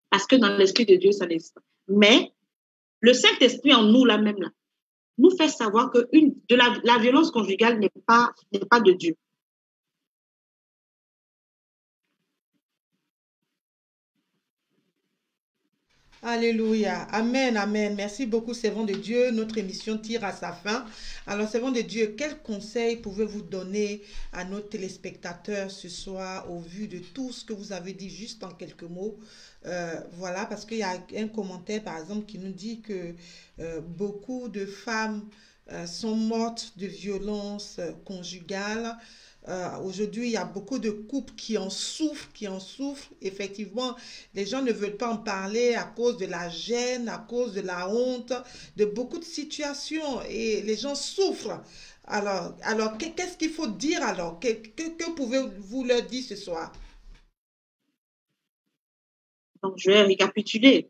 [SPEAKER 2] Parce que dans l'Esprit de Dieu, ça n'existe pas. Mais le Saint-Esprit en nous, là même, là, nous fait savoir que la violence conjugale n'est pas de Dieu.
[SPEAKER 1] Alléluia. Amen, amen. Merci beaucoup, servant de Dieu. Notre émission tire à sa fin. Alors, servant de Dieu, quels conseils pouvez-vous donner à nos téléspectateurs ce soir au vu de tout ce que vous avez dit juste en quelques mots? Voilà, parce qu'il y a un commentaire, par exemple, qui nous dit que beaucoup de femmes sont mortes de violences conjugales. Aujourd'hui, il y a beaucoup de couples qui en souffrent. Effectivement, les gens ne veulent pas en parler à cause de la gêne, à cause de la honte, de beaucoup de situations et les gens souffrent. Alors qu'est-ce qu'il faut dire alors? Que pouvez-vous leur dire ce soir?
[SPEAKER 2] Donc, je vais récapituler.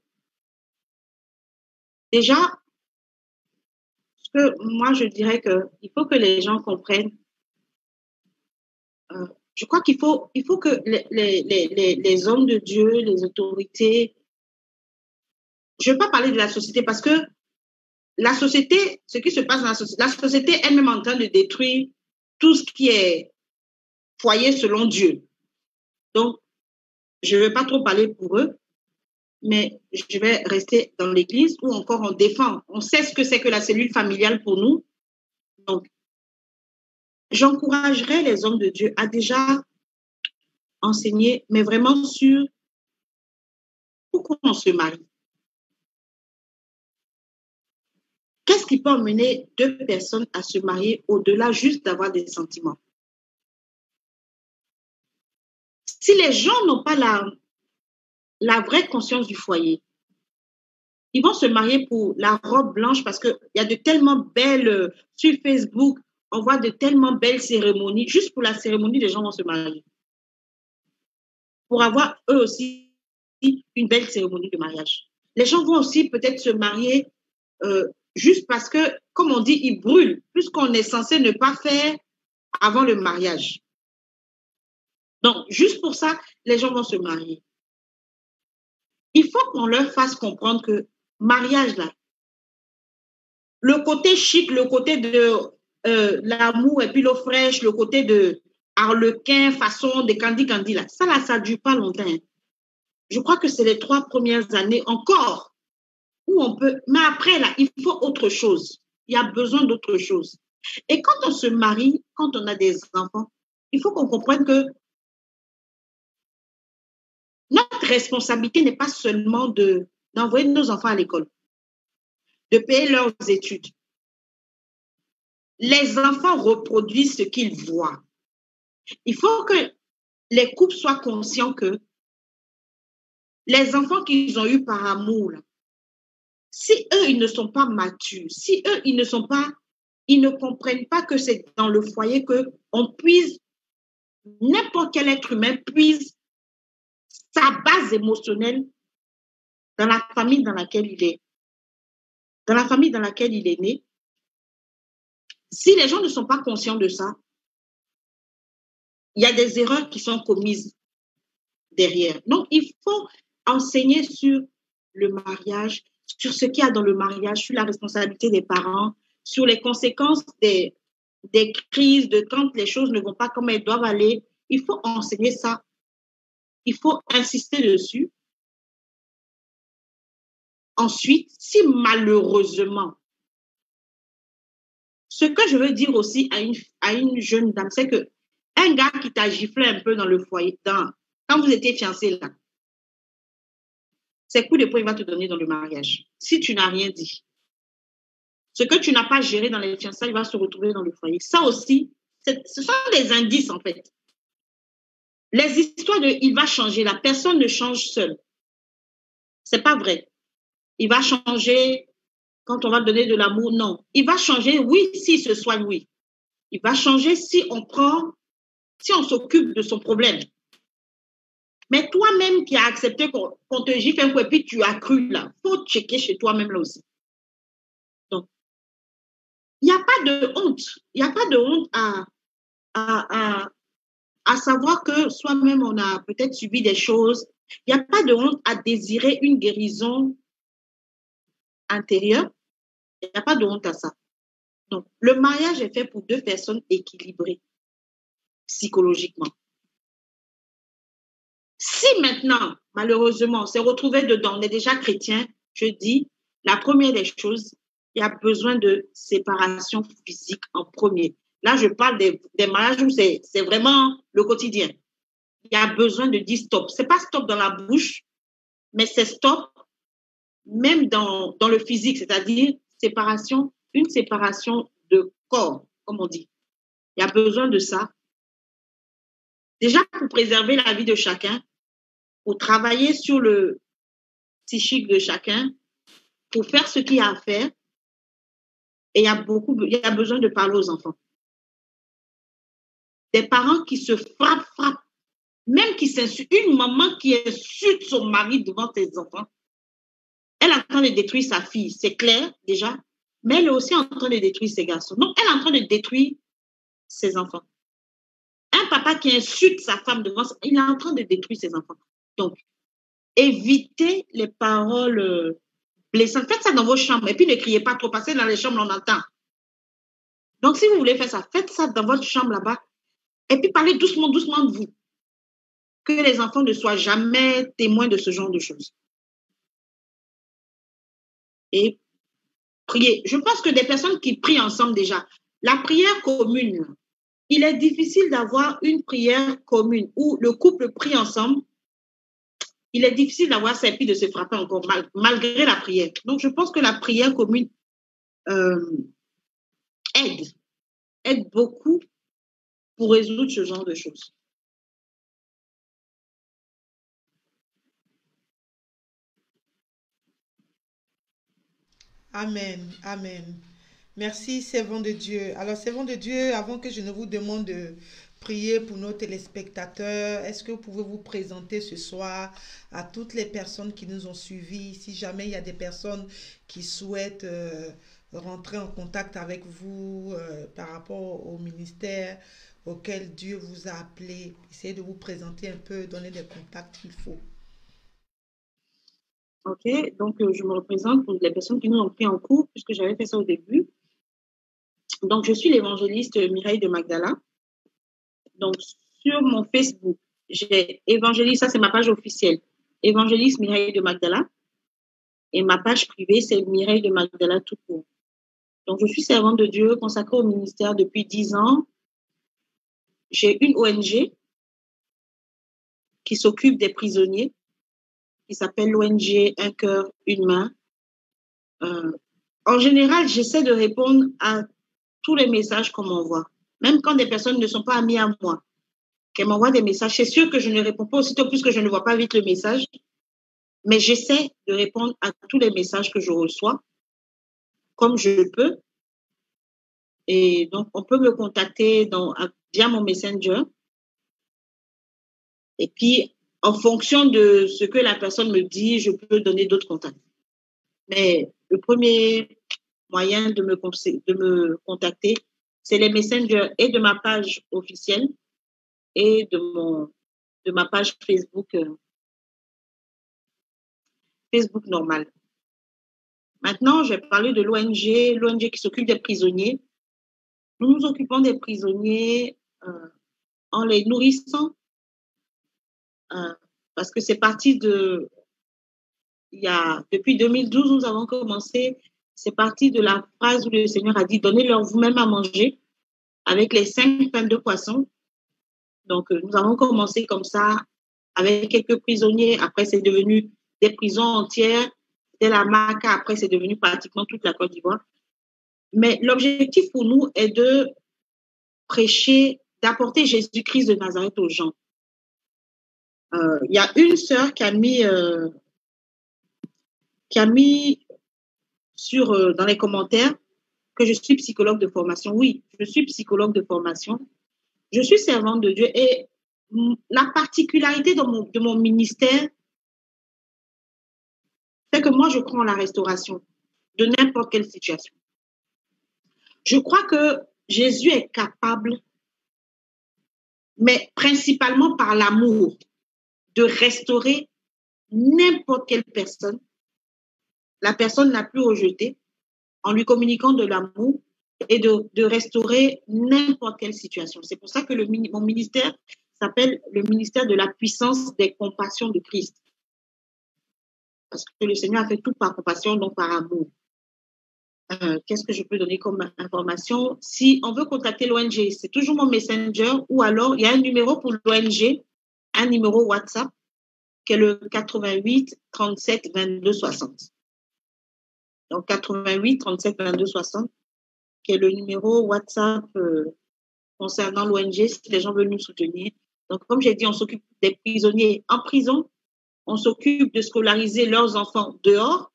[SPEAKER 2] Déjà, moi, je dirais qu'il faut que les gens comprennent. Je crois qu'il faut que les hommes de Dieu, les autorités, je ne veux pas parler de la société parce que la société, ce qui se passe dans la société elle-même est en train de détruire tout ce qui est foyer selon Dieu. Donc, je ne vais pas trop parler pour eux, mais je vais rester dans l'église où encore on défend. On sait ce que c'est que la cellule familiale pour nous. Donc, j'encouragerais les hommes de Dieu à déjà enseigner, mais vraiment sur pourquoi on se marie. Qu'est-ce qui peut emmener deux personnes à se marier au-delà juste d'avoir des sentiments? Si les gens n'ont pas la vraie conscience du foyer, ils vont se marier pour la robe blanche parce qu'il y a de tellement belles, sur Facebook, on voit de tellement belles cérémonies. Juste pour la cérémonie, les gens vont se marier. Pour avoir eux aussi une belle cérémonie de mariage. Les gens vont aussi peut-être se marier juste parce que, comme on dit, ils brûlent, puisqu'on est censé ne pas faire avant le mariage. Donc, juste pour ça, les gens vont se marier. Il faut qu'on leur fasse comprendre que mariage, là, le côté chic, le côté de l'amour et puis l'eau fraîche, le côté de harlequin, façon de candy, là, ça ne dure pas longtemps. Je crois que c'est les 3 premières années encore où on peut... Mais après, là, il faut autre chose. Il y a besoin d'autre chose. Et quand on se marie, quand on a des enfants, il faut qu'on comprenne que notre responsabilité n'est pas seulement d'envoyer nos enfants à l'école, de payer leurs études. Les enfants reproduisent ce qu'ils voient. Il faut que les couples soient conscients que les enfants qu'ils ont eus par amour, là, si eux, ils ne sont pas matures, si eux, ils ne comprennent pas que c'est dans le foyer que on puise, n'importe quel être humain puise sa base émotionnelle dans la famille dans laquelle il est, dans la famille dans laquelle il est né. Si les gens ne sont pas conscients de ça, il y a des erreurs qui sont commises derrière. Donc, il faut enseigner sur le mariage, sur ce qu'il y a dans le mariage, sur la responsabilité des parents, sur les conséquences des crises, de quand les choses ne vont pas comme elles doivent aller. Il faut enseigner ça. Il faut insister dessus. Ensuite, si malheureusement, ce que je veux dire aussi à une jeune dame, c'est que un gars qui t'a giflé un peu dans le foyer, quand vous étiez fiancés là, ces coups de poing, il va te donner dans le mariage. Si tu n'as rien dit. Ce que tu n'as pas géré dans les fiançailles, il va se retrouver dans le foyer. Ça aussi, ce sont des indices en fait. Les histoires de il va changer, la personne ne change seule. C'est pas vrai. Il va changer quand on va donner de l'amour, non. Il va changer, oui, s'il se soigne, oui. Il va changer si on s'occupe de son problème. Mais toi-même qui as accepté qu'on te gifle un coup et puis tu as cru là, il faut checker chez toi-même là aussi. Donc, il n'y a pas de honte. Il n'y a pas de honte à savoir que soi-même, on a peut-être subi des choses. Il n'y a pas de honte à désirer une guérison intérieure. Il n'y a pas de honte à ça. Donc, le mariage est fait pour deux personnes équilibrées psychologiquement. Si maintenant, malheureusement, on s'est retrouvé dedans, on est déjà chrétien, je dis, la première des choses, il y a besoin de séparation physique en premier. Là, je parle des mariages où c'est vraiment le quotidien. Il y a besoin de dire stop. Ce n'est pas stop dans la bouche, mais c'est stop même dans le physique, c'est-à-dire une séparation de corps, comme on dit. Il y a besoin de ça. Déjà, pour préserver la vie de chacun, pour travailler sur le psychique de chacun, pour faire ce qu'il y a à faire. Et il y a besoin de parler aux enfants. Des parents qui se frappent, même qui s'insultent. Une maman qui insulte son mari devant ses enfants, elle est en train de détruire sa fille, c'est clair déjà, mais elle est aussi en train de détruire ses garçons. Donc, elle est en train de détruire ses enfants. Un papa qui insulte sa femme devant, il est en train de détruire ses enfants. Donc, évitez les paroles blessantes. Faites ça dans vos chambres et puis ne criez pas trop, parce que dans les chambres, on entend. Donc, si vous voulez faire ça, faites ça dans votre chambre là-bas et puis parlez doucement, doucement de vous. Que les enfants ne soient jamais témoins de ce genre de choses. Et prier. Je pense que des personnes qui prient ensemble déjà, la prière commune, il est difficile d'avoir une prière commune où le couple prie ensemble. Il est difficile d'avoir ça et puis de se frapper encore malgré la prière. Donc, je pense que la prière commune aide beaucoup pour résoudre ce genre de choses.
[SPEAKER 1] Amen, amen. Merci, servant de Dieu. Alors, servant de Dieu, avant que je ne vous demande de prier pour nos téléspectateurs, est-ce que vous pouvez vous présenter ce soir à toutes les personnes qui nous ont suivis? Si jamais il y a des personnes qui souhaitent rentrer en contact avec vous par rapport au ministère auquel Dieu vous a appelé, essayez de vous présenter un peu, donner les contacts qu'il faut.
[SPEAKER 2] Ok, donc je me représente pour les personnes qui nous ont pris en cours, puisque j'avais fait ça au début. Donc, je suis l'évangéliste Mireille de Magdala. Donc, sur mon Facebook, j'ai évangéliste, ça c'est ma page officielle, évangéliste Mireille de Magdala. Et ma page privée, c'est Mireille de Magdala tout court. Donc, je suis servante de Dieu consacrée au ministère depuis 10 ans. J'ai une ONG qui s'occupe des prisonniers, qui s'appelle l'ONG Un cœur, une main. En général, j'essaie de répondre à tous les messages qu'on m'envoie, même quand des personnes ne sont pas amies à moi. qu'elle m'envoie des messages. C'est sûr que je ne réponds pas aussitôt puisque je ne vois pas vite le message, mais j'essaie de répondre à tous les messages que je reçois comme je peux. Et donc, on peut me contacter via mon Messenger. Et puis, en fonction de ce que la personne me dit, je peux donner d'autres contacts. Mais le premier moyen de me contacter, c'est les messengers et de ma page officielle et de ma page Facebook, Facebook normale. Maintenant, je vais parler de l'ONG qui s'occupe des prisonniers. Nous nous occupons des prisonniers en les nourrissant parce que c'est parti depuis 2012, nous avons commencé, c'est parti de la phrase où le Seigneur a dit, donnez-leur vous-même à manger avec les 5 pains de poisson. Donc, nous avons commencé comme ça avec quelques prisonniers. Après, c'est devenu des prisons entières. Dès la Maca, après, c'est devenu pratiquement toute la Côte d'Ivoire. Mais l'objectif pour nous est de prêcher, d'apporter Jésus-Christ de Nazareth aux gens. Il y a une sœur qui a mis dans les commentaires que je suis psychologue de formation. Oui, je suis psychologue de formation. Je suis servante de Dieu et la particularité de mon ministère, c'est que moi, je crois en la restauration de n'importe quelle situation. Je crois que Jésus est capable, mais principalement par l'amour, de restaurer n'importe quelle personne. La personne n'a plus rejeté en lui communiquant de l'amour et de restaurer n'importe quelle situation. C'est pour ça que mon ministère s'appelle le ministère de la puissance des compassions de Christ. Parce que le Seigneur a fait tout par compassion, donc par amour. Qu'est-ce que je peux donner comme information? Si on veut contacter l'ONG, c'est toujours mon Messenger ou alors il y a un numéro pour l'ONG, un numéro WhatsApp qui est le 88 37 22 60. Donc 88 37 22 60, qui est le numéro WhatsApp concernant l'ONG si les gens veulent nous soutenir. Donc comme j'ai dit, on s'occupe des prisonniers en prison, on s'occupe de scolariser leurs enfants dehors,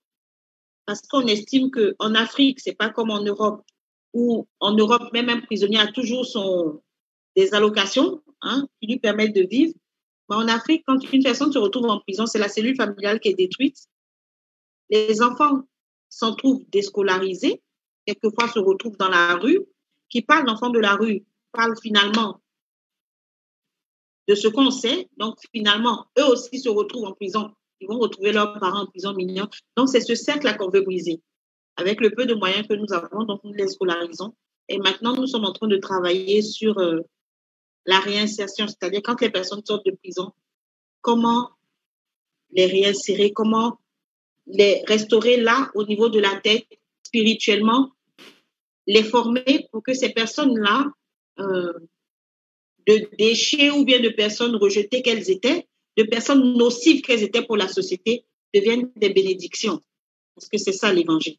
[SPEAKER 2] parce qu'on estime qu'en Afrique, c'est pas comme en Europe, où en Europe, même un prisonnier a toujours des allocations qui lui permettent de vivre. Mais en Afrique, quand une personne se retrouve en prison, c'est la cellule familiale qui est détruite. Les enfants s'en trouvent déscolarisés, quelquefois se retrouvent dans la rue. Qui parle d'enfants de la rue parle finalement de ce qu'on sait. Donc finalement, eux aussi se retrouvent en prison. Ils vont retrouver leurs parents en prison mineure. Donc c'est ce cercle-là qu'on veut briser. Avec le peu de moyens que nous avons, donc nous les scolarisons. Et maintenant, nous sommes en train de travailler sur la réinsertion, c'est-à-dire quand les personnes sortent de prison, comment les réinsérer, comment les restaurer là, au niveau de la tête, spirituellement, les former pour que ces personnes-là, de déchets ou bien de personnes rejetées qu'elles étaient, de personnes nocives qu'elles étaient pour la société, deviennent des bénédictions. Parce que c'est ça l'évangile.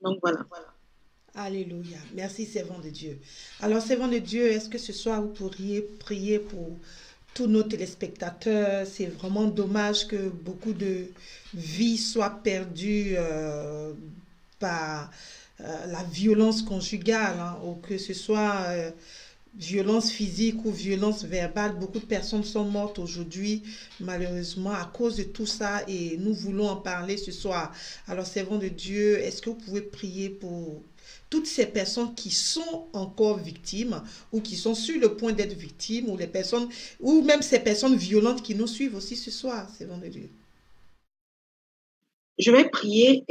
[SPEAKER 2] Donc voilà.
[SPEAKER 1] Alléluia. Merci, servant de Dieu. Alors, servant de Dieu, est-ce que ce soir, vous pourriez prier pour tous nos téléspectateurs? C'est vraiment dommage que beaucoup de vies soient perdues par la violence conjugale, ou que ce soit violence physique ou violence verbale. Beaucoup de personnes sont mortes aujourd'hui, malheureusement, à cause de tout ça, et nous voulons en parler ce soir. Alors, servant de Dieu, est-ce que vous pouvez prier pour toutes ces personnes qui sont encore victimes ou qui sont sur le point d'être victimes, ou les personnes, ou même ces personnes violentes qui nous suivent aussi ce soir, servant de Dieu?
[SPEAKER 2] Je vais prier,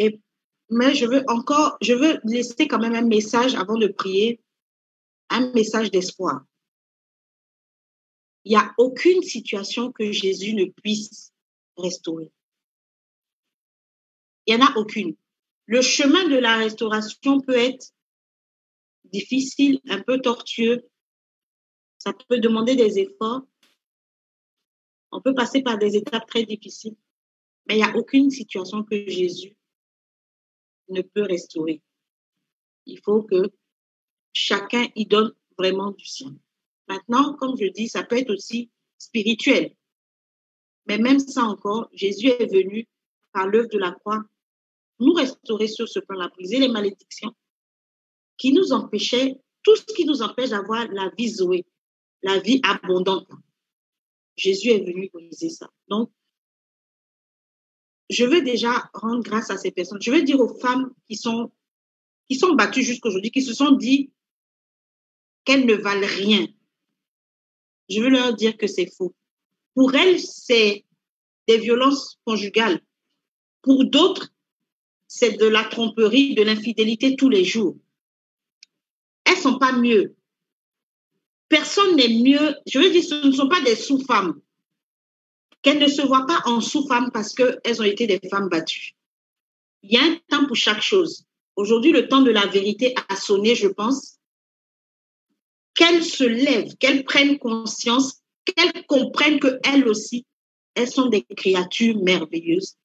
[SPEAKER 2] mais je veux laisser quand même un message avant de prier, un message d'espoir. Il n'y a aucune situation que Jésus ne puisse restaurer. Il n'y en a aucune. Le chemin de la restauration peut être difficile, un peu tortueux. Ça peut demander des efforts. On peut passer par des étapes très difficiles. Mais il n'y a aucune situation que Jésus ne peut restaurer. Il faut que chacun y donne vraiment du sien. Maintenant, comme je dis, ça peut être aussi spirituel. Mais même ça encore, Jésus est venu par l'œuvre de la croix nous restaurer sur ce plan-là, briser les malédictions qui nous empêchaient, tout ce qui nous empêche d'avoir la vie Zoé, la vie abondante. Jésus est venu briser ça. Donc, je veux déjà rendre grâce à ces personnes. Je veux dire aux femmes qui sont battues jusqu'aujourd'hui, qui se sont dit qu'elles ne valent rien. Je veux leur dire que c'est faux. Pour elles, c'est des violences conjugales. Pour d'autres, c'est de la tromperie, de l'infidélité tous les jours. Elles ne sont pas mieux. Personne n'est mieux. Je veux dire, ce ne sont pas des sous-femmes. Qu'elles ne se voient pas en sous-femmes parce qu'elles ont été des femmes battues. Il y a un temps pour chaque chose. Aujourd'hui, le temps de la vérité a sonné, je pense. Qu'elles se lèvent, qu'elles prennent conscience, qu'elles comprennent qu'elles aussi, elles sont des créatures merveilleuses,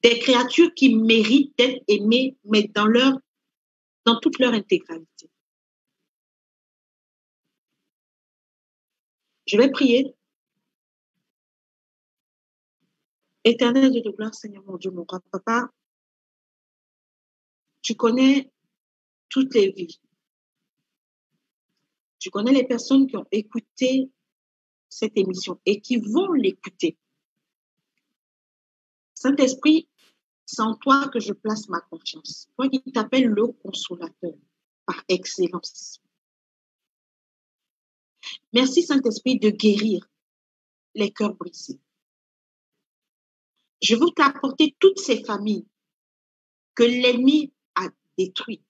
[SPEAKER 2] des créatures qui méritent d'être aimées, mais dans toute leur intégralité. Je vais prier. Éternel Dieu de gloire, Seigneur mon Dieu, mon grand papa, tu connais toutes les vies. Tu connais les personnes qui ont écouté cette émission et qui vont l'écouter. Saint-Esprit, c'est en toi que je place ma confiance. Toi qui t'appelles le consolateur par excellence. Merci Saint-Esprit de guérir les cœurs brisés. Je veux t'apporter toutes ces familles que l'ennemi a détruites.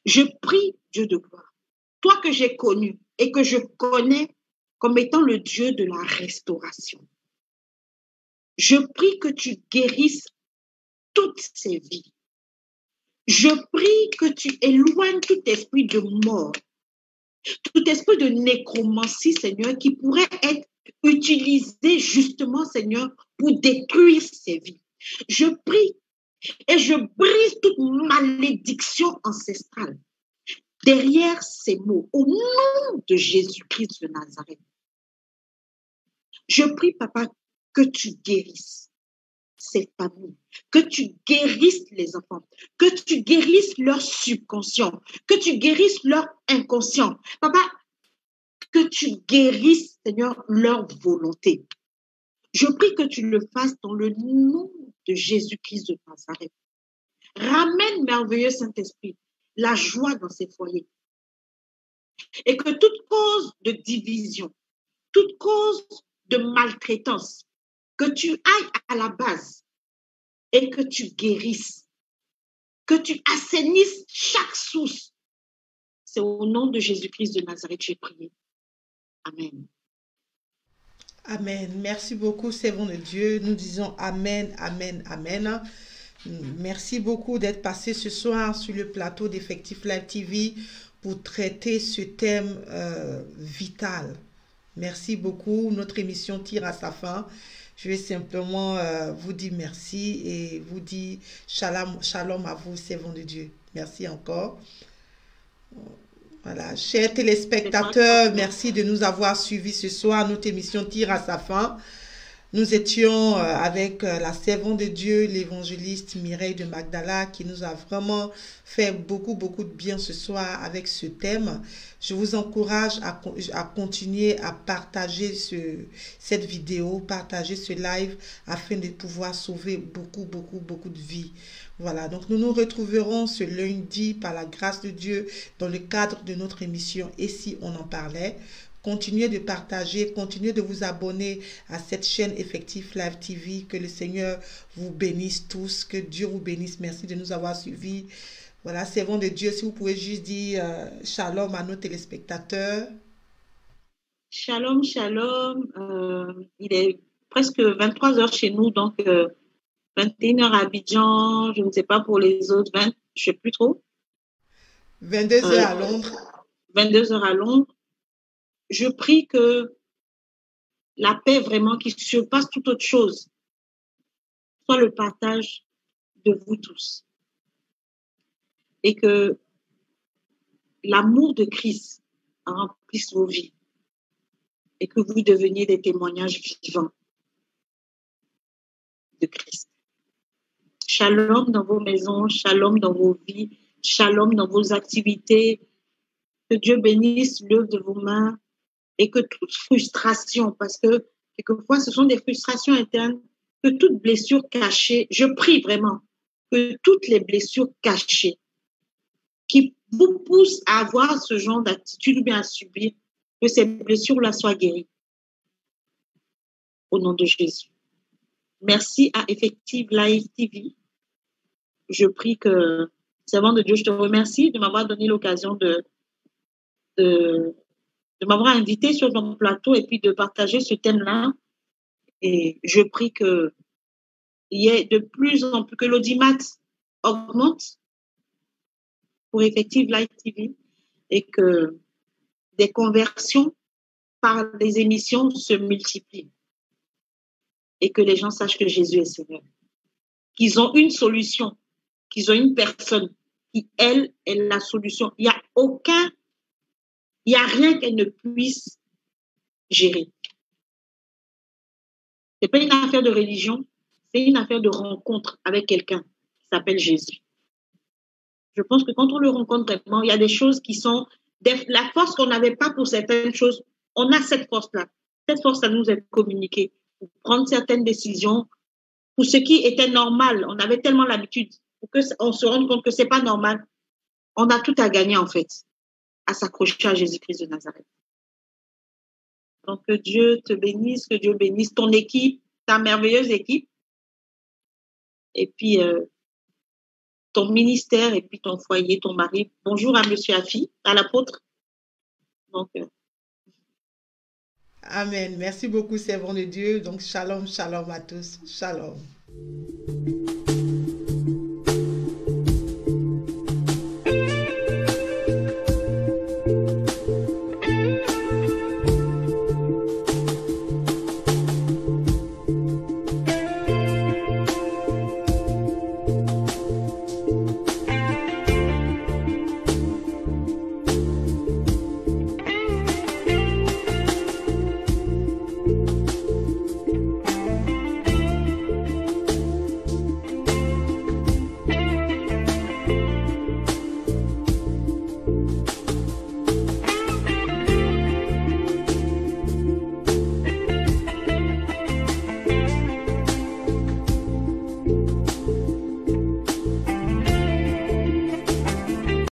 [SPEAKER 2] Je prie, Dieu de gloire, toi que j'ai connu et que je connais comme étant le Dieu de la restauration. Je prie que tu guérisses toutes ces vies. Je prie que tu éloignes tout esprit de mort, tout esprit de nécromancie, Seigneur, qui pourrait être utilisé justement, Seigneur, pour détruire ces vies. Je prie et je brise toute malédiction ancestrale derrière ces mots, au nom de Jésus-Christ de Nazareth. Je prie, Papa, que tu guérisses ces familles, que tu guérisses les enfants, que tu guérisses leur subconscient, que tu guérisses leur inconscient. Papa, que tu guérisses, Seigneur, leur volonté. Je prie que tu le fasses dans le nom de Jésus-Christ de Nazareth. Ramène, merveilleux Saint-Esprit, la joie dans ces foyers. Et que toute cause de division, toute cause de maltraitance, que tu ailles à la base et que tu guérisses, que tu assainisses chaque source. C'est au nom de Jésus-Christ de Nazareth que j'ai prié. Amen.
[SPEAKER 1] Amen. Merci beaucoup, servant de Dieu. Nous disons Amen, Amen, Amen. Merci beaucoup d'être passé ce soir sur le plateau d'Effectif Live TV pour traiter ce thème vital. Merci beaucoup. Notre émission tire à sa fin. Je vais simplement vous dire merci et vous dire shalom à vous, servants de Dieu. Merci encore. Voilà, chers téléspectateurs, merci de nous avoir suivis ce soir. Notre émission tire à sa fin. Nous étions avec la servante de Dieu, l'évangéliste Mireille de Magdala, qui nous a vraiment fait beaucoup de bien ce soir avec ce thème. Je vous encourage à continuer à partager cette vidéo, partager ce live, afin de pouvoir sauver beaucoup de vies. Voilà, donc nous nous retrouverons ce lundi par la grâce de Dieu dans le cadre de notre émission « Et si on en parlait ?» Continuez de partager, continuez de vous abonner à cette chaîne Effectif Live TV. Que le Seigneur vous bénisse tous, que Dieu vous bénisse. Merci de nous avoir suivis. Voilà, servant de Dieu, si vous pouvez juste dire shalom à nos téléspectateurs.
[SPEAKER 2] Shalom, shalom. Il est presque 23 heures chez nous, donc 21 heures à Abidjan, je ne sais pas pour les autres, 20, je ne sais plus trop.
[SPEAKER 1] 22 heures à Londres.
[SPEAKER 2] 22 heures à Londres. Je prie que la paix vraiment qui surpasse toute autre chose soit le partage de vous tous. et que l'amour de Christ remplisse vos vies et que vous deveniez des témoignages vivants de Christ. Shalom dans vos maisons, shalom dans vos vies, shalom dans vos activités. Que Dieu bénisse l'œuvre de vos mains et que toute frustration, parce que quelquefois ce sont des frustrations internes, que toute blessure cachée, je prie vraiment que toutes les blessures cachées qui vous poussent à avoir ce genre d'attitude ou bien à subir, que ces blessures-là soient guéries. Au nom de Jésus. Merci à Effective Life TV. Je prie que, servant de Dieu, je te remercie de m'avoir donné l'occasion de m'avoir invité sur ton plateau et puis de partager ce thème-là. Et je prie que il y ait de plus en plus, que l'audimat augmente pour Effective Life TV et que des conversions par les émissions se multiplient et que les gens sachent que Jésus est Seigneur. Qu'ils ont une solution, qu'ils ont une personne qui, elle, est la solution. Il n'y a rien qu'elle ne puisse gérer. Ce n'est pas une affaire de religion, c'est une affaire de rencontre avec quelqu'un qui s'appelle Jésus. Je pense que quand on le rencontre vraiment, il y a des choses qui sont... La force qu'on n'avait pas pour certaines choses, on a cette force-là. Cette force, ça nous est communiquée pour prendre certaines décisions, pour ce qui était normal. On avait tellement l'habitude pour qu'on se rende compte que ce n'est pas normal. On a tout à gagner, en fait, à s'accrocher à Jésus-Christ de Nazareth. Donc, que Dieu te bénisse, que Dieu bénisse ton équipe, ta merveilleuse équipe, et puis ton ministère, et puis ton foyer, ton mari. Bonjour à Monsieur Afi, à l'apôtre. Donc,
[SPEAKER 1] Amen. Merci beaucoup, servant de Dieu. Donc, shalom, shalom à tous. Shalom.